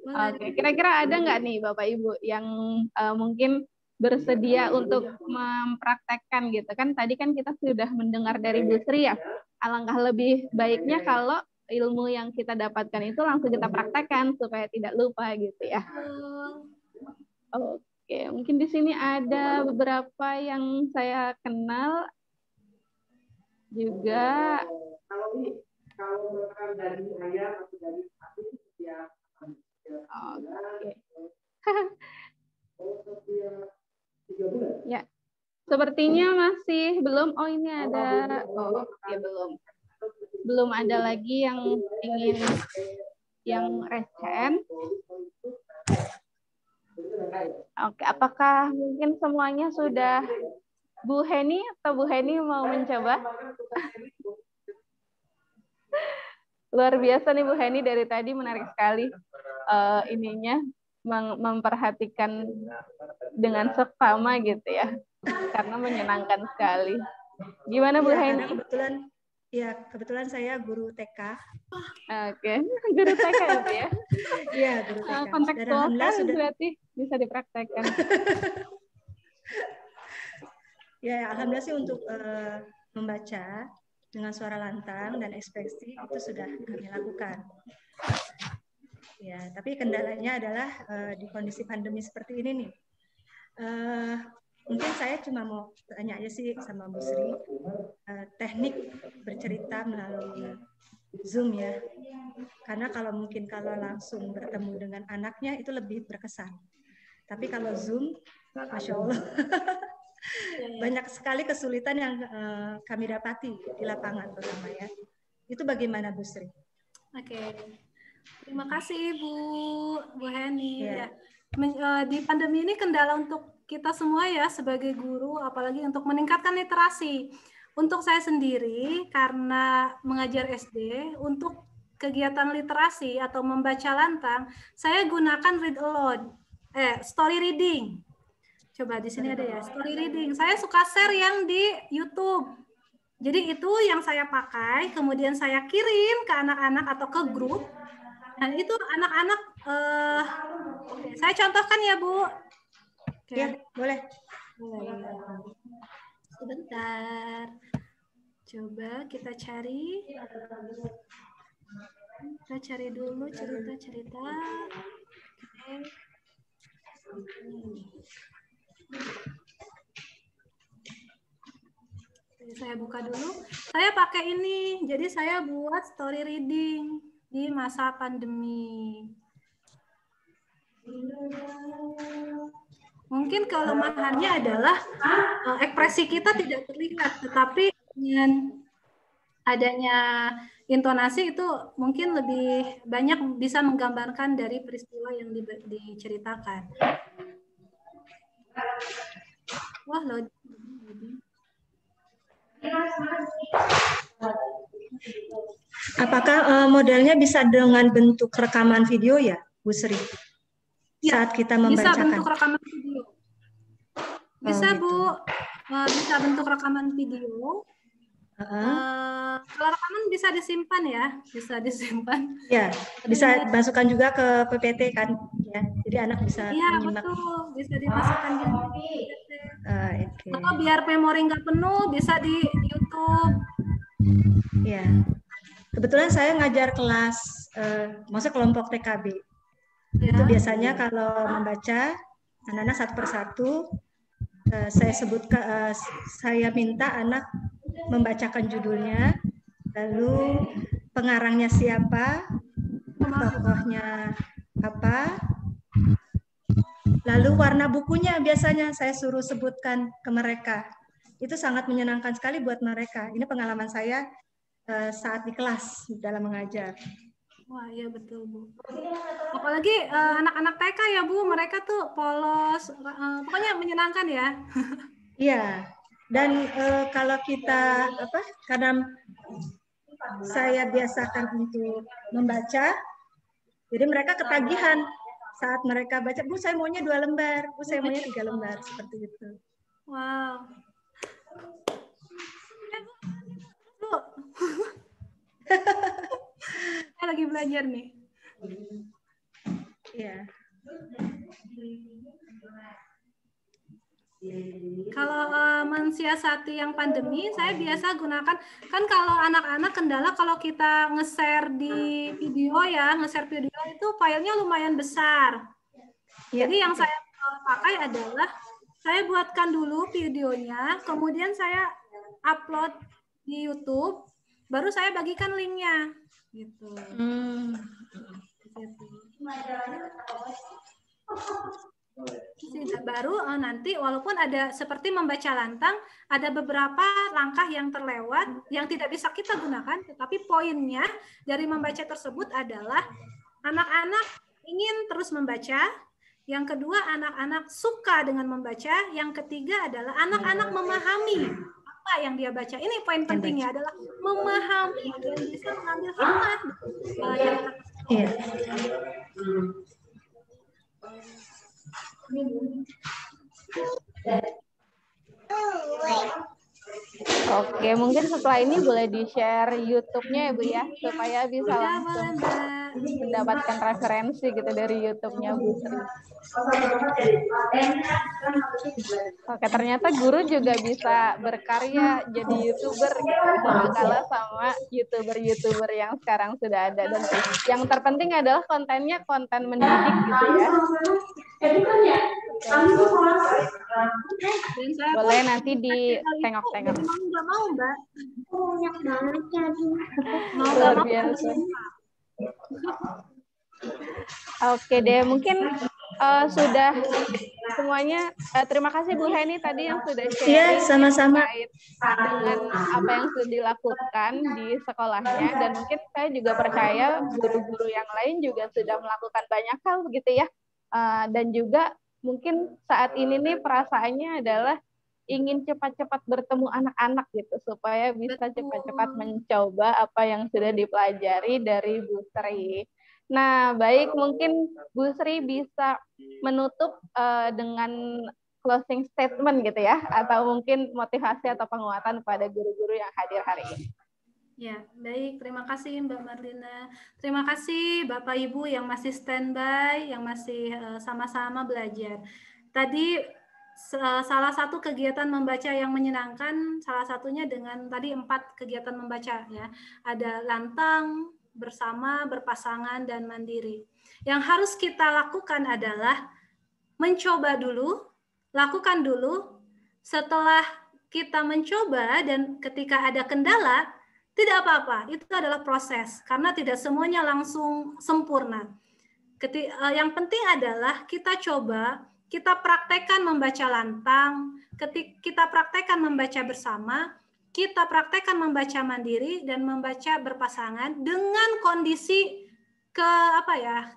Oke, kira-kira ada nggak nih Bapak Ibu yang mungkin bersedia untuk mempraktekkan gitu kan? Tadi kan kita sudah mendengar dari Bu Sri ya. Alangkah lebih baiknya kalau ilmu yang kita dapatkan itu langsung kita praktekkan supaya tidak lupa gitu ya. Oke, mungkin di sini ada beberapa yang saya kenal juga.
Kalau dari ayah atau dari aku ya.
Oke. Ya, sepertinya masih belum. Oh, ini ada. Oh, ya belum ada lagi yang ingin raise hand. Oke, apakah mungkin semuanya sudah? Bu Heni atau Bu Heni mau mencoba? Luar biasa nih Bu Heni, dari tadi menarik sekali ininya memperhatikan dengan seksama gitu ya. karena menyenangkan sekali. Gimana Bu
Ya,
Heni?
karena kebetulan saya guru TK.
Oke, guru TK ya Bu ya?
Iya, guru TK. Dan
Kontekstual
alhamdulillah
kan
sudah
berarti bisa dipraktekkan.
ya alhamdulillah sih untuk membaca dengan suara lantang dan ekspresi itu sudah kami lakukan. Ya, tapi kendalanya adalah di kondisi pandemi seperti ini nih. Mungkin saya cuma mau tanya aja sih sama Bu Sri, teknik bercerita melalui Zoom ya. Karena kalau langsung bertemu dengan anaknya itu lebih berkesan. Tapi kalau Zoom, Masya Allah, banyak sekali kesulitan yang kami dapati di lapangan terutama ya. Itu bagaimana Bu Sri?
Oke. Terima kasih Bu Heni.
Ya.
Di pandemi ini kendala untuk kita semua ya sebagai guru, apalagi untuk meningkatkan literasi. Untuk saya sendiri, karena mengajar SD, untuk kegiatan literasi atau membaca lantang, saya gunakan read aloud, story reading. Coba di sini ada ya, story reading. Saya suka share yang di YouTube. Jadi itu yang saya pakai, kemudian saya kirim ke anak-anak atau ke grup. Dan itu anak-anak, saya contohkan ya Bu. Oke.
Ya, boleh.
Sebentar. Coba kita cari. Kita cari dulu cerita-cerita. Oke. Saya buka dulu. Saya pakai ini. Jadi saya buat story reading di masa pandemi. Mungkin kelemahannya adalah ekspresi kita tidak terlihat, tetapi dengan adanya intonasi itu mungkin lebih banyak bisa menggambarkan dari peristiwa yang diceritakan. Wah,
Apakah modelnya bisa dengan bentuk rekaman video ya, Bu Sri?
Ya,
saat kita membacakan.
Bisa bentuk rekaman video. Bisa gitu. Bu, bisa bentuk rekaman video. Kalau rekaman bisa disimpan ya, bisa disimpan.
Ya, bisa masukkan juga ke PPT kan, ya. Jadi anak bisa menyimak.
Iya betul, bisa dimasukkan juga ke PPT.
Okay.
Atau biar memori nggak penuh, bisa di YouTube.
Ya, kebetulan saya ngajar kelas, maksudnya kelompok TKB. Ya. Itu biasanya kalau membaca anak-anak satu persatu, saya minta anak membacakan judulnya, lalu pengarangnya siapa, tokohnya apa, lalu warna bukunya biasanya saya suruh sebutkan ke mereka. Itu sangat menyenangkan sekali buat mereka. Ini pengalaman saya saat di kelas dalam mengajar.
Wah, iya betul Bu. Apalagi anak-anak TK ya Bu, mereka tuh polos, pokoknya menyenangkan ya.
Iya. Dan kalau kita karena saya biasakan untuk membaca, jadi mereka ketagihan saat mereka baca. Bu, saya maunya 2 lembar. Bu, saya maunya 3 lembar, seperti itu.
Wow. Bu. Saya lagi belajar nih.
Iya.
Kalau mensiasati yang pandemi, saya biasa gunakan, kan kalau anak-anak kendala kalau kita nge-share di video ya, nge-share video itu filenya lumayan besar. Ya. Jadi yang saya pakai adalah, saya buatkan dulu videonya, kemudian saya upload di YouTube, baru saya bagikan linknya. Gitu. Baru nanti walaupun ada seperti membaca lantang, ada beberapa langkah yang terlewat yang tidak bisa kita gunakan, tetapi poinnya dari membaca tersebut adalah anak-anak ingin terus membaca, yang kedua anak-anak suka dengan membaca, yang ketiga adalah anak-anak memahami apa yang dia baca. Ini poin pentingnya adalah memahami dan bisa mengambil hikmah.
Iya.
Oke, mungkin setelah ini boleh di-share YouTube-nya ya Bu ya, supaya bisa
Ya,
langsung
boleh Mbak.
mendapatkan referensi gitu dari YouTube-nya Bu Sri. Oke, ternyata guru juga bisa berkarya jadi YouTuber gitu, nggak kalah sama YouTuber-YouTuber yang sekarang sudah ada. Dan yang terpenting adalah kontennya konten mendidik gitu ya.
Dan saya pun
Boleh nanti ditengok-tengok.
mau nggak mau Mbak. Mau nggak
Luar
mau
biasa. Oke deh, mungkin sudah semuanya. Terima kasih Bu Heni tadi yang sudah sharing.
Iya, sama-sama.
Terkait dengan apa yang sudah dilakukan di sekolahnya, dan mungkin saya juga percaya guru-guru yang lain juga sudah melakukan banyak hal begitu ya. Dan juga mungkin saat ini nih perasaannya adalah ingin cepat-cepat bertemu anak-anak gitu supaya bisa cepat-cepat mencoba apa yang sudah dipelajari dari Bu Sri. Nah, baik, mungkin Bu Sri bisa menutup dengan closing statement gitu ya, atau mungkin motivasi atau penguatan pada guru-guru yang hadir hari ini.
Ya, baik. Terima kasih Mbak Marlina. Terima kasih Bapak Ibu yang masih standby, yang masih sama-sama belajar. Tadi salah satu kegiatan membaca yang menyenangkan, salah satunya dengan tadi 4 kegiatan membaca ya. Ada lantang, bersama, berpasangan, dan mandiri. Yang harus kita lakukan adalah mencoba dulu, lakukan dulu. Setelah kita mencoba dan ketika ada kendala, tidak apa-apa, itu adalah proses, karena tidak semuanya langsung sempurna. Yang penting adalah kita coba, kita praktekkan membaca lantang, kita praktekkan membaca bersama, kita praktekkan membaca mandiri dan membaca berpasangan dengan kondisi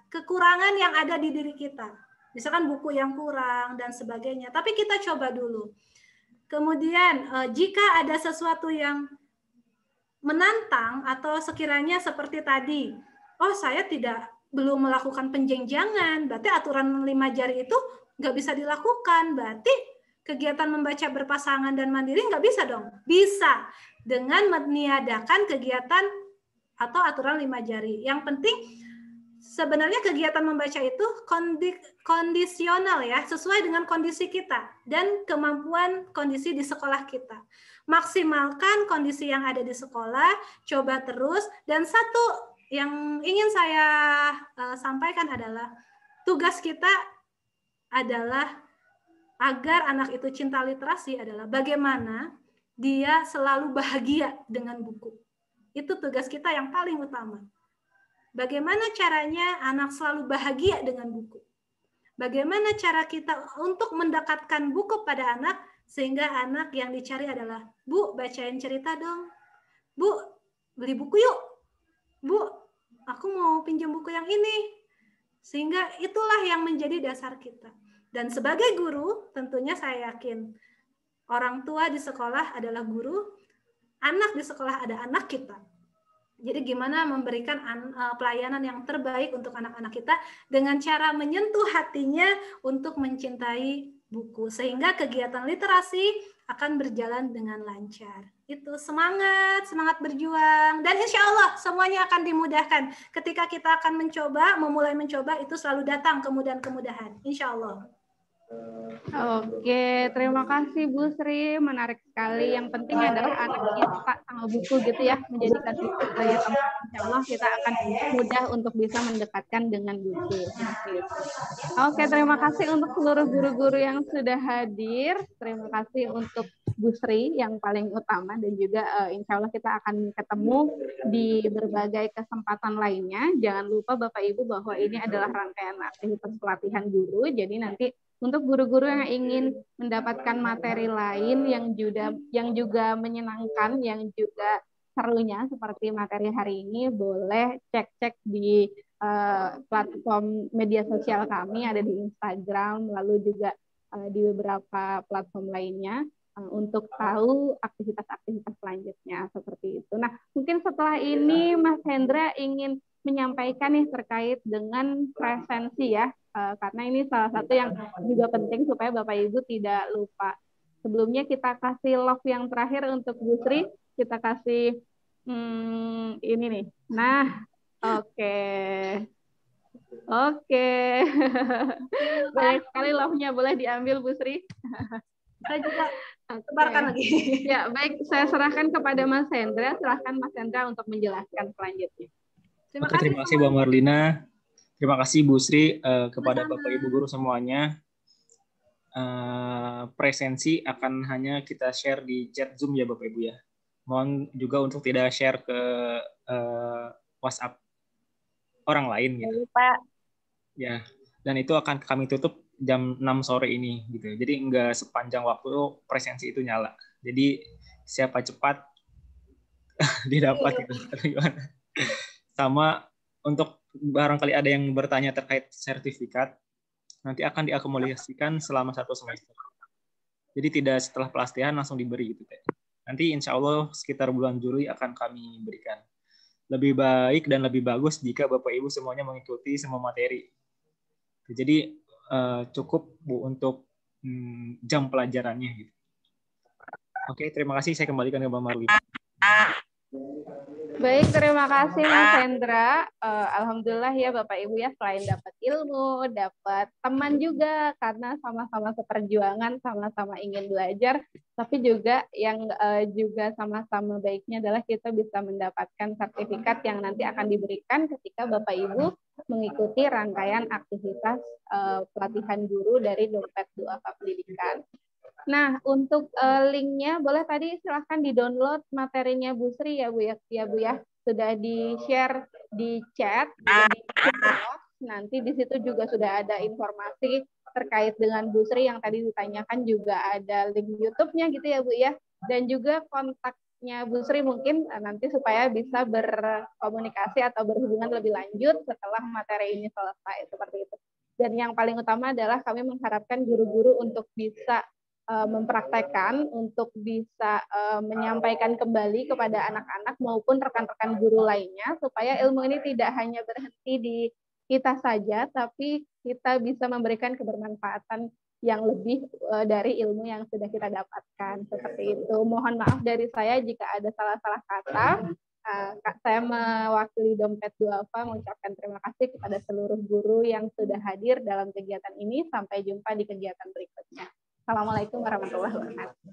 kekurangan yang ada di diri kita. Misalkan buku yang kurang dan sebagainya, tapi kita coba dulu. Kemudian jika ada sesuatu yang menantang atau sekiranya seperti tadi, oh saya belum melakukan penjenjangan, berarti aturan 5 jari itu nggak bisa dilakukan, berarti kegiatan membaca berpasangan dan mandiri nggak bisa dong. Bisa dengan meniadakan kegiatan atau aturan 5 jari. Yang penting sebenarnya kegiatan membaca itu kondisional ya, sesuai dengan kondisi kita dan kemampuan kondisi di sekolah kita. Maksimalkan kondisi yang ada di sekolah, coba terus. Dan satu yang ingin saya sampaikan adalah tugas kita adalah agar anak itu cinta literasi adalah bagaimana dia selalu bahagia dengan buku. Itu tugas kita yang paling utama. Bagaimana caranya anak selalu bahagia dengan buku? Bagaimana cara kita untuk mendekatkan buku pada anak sehingga anak yang dicari adalah, Bu, bacain cerita dong. Bu, beli buku yuk. Bu, aku mau pinjam buku yang ini. Sehingga itulah yang menjadi dasar kita. Dan sebagai guru, tentunya saya yakin orang tua di sekolah adalah guru, anak di sekolah ada anak kita. Jadi gimana memberikan pelayanan yang terbaik untuk anak-anak kita dengan cara menyentuh hatinya untuk mencintai buku. Sehingga kegiatan literasi akan berjalan dengan lancar. Itu semangat berjuang. Dan insya Allah semuanya akan dimudahkan. Ketika kita akan memulai mencoba, itu selalu datang kemudahan-kemudahan. Insya Allah.
Oke, terima kasih Bu Sri, menarik sekali. Yang penting adalah anak kita sama buku gitu ya, menjadikan buku sebagai tempat. Insya Allah kita akan mudah untuk bisa mendekatkan dengan buku. Oke, terima kasih untuk seluruh guru-guru yang sudah hadir. Terima kasih untuk Bu Sri yang paling utama, dan juga insya Allah kita akan ketemu di berbagai kesempatan lainnya. Jangan lupa Bapak Ibu bahwa ini adalah rangkaian aktivitas pelatihan guru, jadi nanti untuk guru-guru yang ingin mendapatkan materi lain yang juga menyenangkan, yang juga serunya seperti materi hari ini, boleh cek-cek di platform media sosial kami, ada di Instagram, lalu juga di beberapa platform lainnya untuk tahu aktivitas-aktivitas selanjutnya seperti itu. Nah, mungkin setelah ini Mas Hendra ingin menyampaikan nih terkait dengan presensi ya, karena ini salah satu yang juga penting supaya Bapak Ibu tidak lupa Sebelumnya kita kasih love yang terakhir untuk Bu Sri. Kita kasih ini nih. Nah, oke. Oke. Banyak sekali love-nya, boleh diambil Bu Sri.
Saya juga
Oke.
sebarkan lagi.
Ya, baik, saya serahkan kepada Mas Hendra. Silahkan Mas Hendra untuk menjelaskan selanjutnya.
Terima kasih Mbak Marlina. Terima kasih Bu Sri, kepada Bapak Ibu guru semuanya. Presensi akan hanya kita share di chat Zoom ya Bapak Ibu ya. Mohon juga untuk tidak share ke WhatsApp orang lain gitu.
Pak.
Ya, dan itu akan kami tutup jam 6 sore ini gitu. Jadi enggak sepanjang waktu presensi itu nyala. Jadi siapa cepat didapat gitu. Sama untuk barangkali ada yang bertanya terkait sertifikat, nanti akan diakumulasikan selama 1 semester. Jadi tidak setelah pelatihan langsung diberi gitu. Nanti insya Allah sekitar bulan Juli akan kami berikan. Lebih baik dan lebih bagus jika Bapak Ibu semuanya mengikuti semua materi. Jadi cukup Bu untuk jam pelajarannya. Gitu. Oke, terima kasih. Saya kembalikan ke Mbak Marlina.
Baik, terima kasih Mas Hendra. Alhamdulillah ya Bapak Ibu ya, selain dapat ilmu, dapat teman juga karena sama-sama seperjuangan, sama-sama ingin belajar, tapi juga yang juga sama-sama baiknya adalah kita bisa mendapatkan sertifikat yang nanti akan diberikan ketika Bapak Ibu mengikuti rangkaian aktivitas pelatihan guru dari Dompet Duafa Pendidikan. Nah, untuk linknya boleh tadi silahkan di-download materinya Bu Sri ya Bu ya. Sudah di-share di chat, di nanti di situ juga sudah ada informasi terkait dengan Bu Sri yang tadi ditanyakan, juga ada link YouTube-nya gitu ya Bu ya. Dan juga kontaknya Bu Sri mungkin nanti supaya bisa berkomunikasi atau berhubungan lebih lanjut setelah materi ini selesai, seperti itu. Dan yang paling utama adalah kami mengharapkan guru-guru untuk bisa mempraktekkan, untuk bisa menyampaikan kembali kepada anak-anak maupun rekan-rekan guru lainnya, supaya ilmu ini tidak hanya berhenti di kita saja, tapi kita bisa memberikan kebermanfaatan yang lebih dari ilmu yang sudah kita dapatkan. Seperti itu. Mohon maaf dari saya jika ada salah-salah kata. Saya mewakili Dompet Duafa mengucapkan terima kasih kepada seluruh guru yang sudah hadir dalam kegiatan ini. Sampai jumpa di kegiatan berikutnya. Assalamualaikum warahmatullahi wabarakatuh.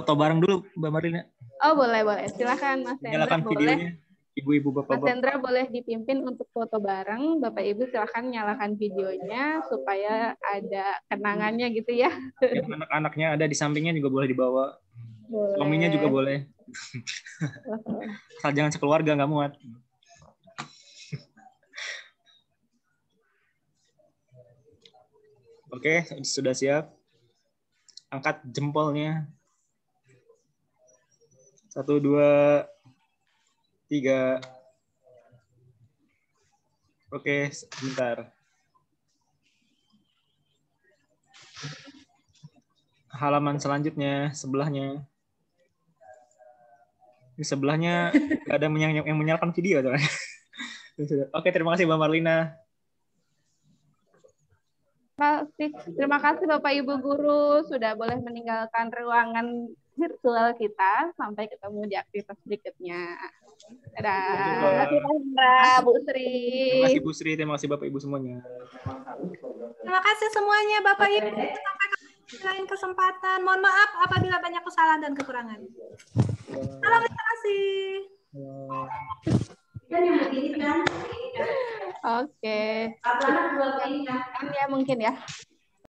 Foto bareng dulu, Mbak Marlina.
Oh, boleh. Silakan Mas Hendra.
Nyalakan videonya. Ibu-ibu, bapak-bapak.
Mas Hendra boleh dipimpin untuk foto bareng. Bapak Ibu silakan nyalakan videonya supaya ada kenangannya gitu ya.
Yang anak-anaknya ada di sampingnya juga boleh dibawa.
Boleh.
Suaminya juga boleh. Asal jangan sekeluarga, nggak muat. Oke, sudah siap. Angkat jempolnya. 1, 2, 3. Oke, sebentar. Halaman selanjutnya, sebelahnya. Di sebelahnya nggak ada yang menyalakan video. Oke, terima kasih Mbak Marlina.
Terima kasih Bapak Ibu guru sudah boleh meninggalkan ruangan virtual kita. Sampai ketemu di aktivitas berikutnya. Dadah. Terima kasih Bu Sri.
Terima kasih Bu Sri, terima kasih Bapak Ibu semuanya.
Terima kasih semuanya Bapak Ibu. Sampai ke lain kesempatan. Mohon maaf apabila banyak kesalahan dan kekurangan. Salam, terima kasih.
Oke. Kan ya mungkin ya.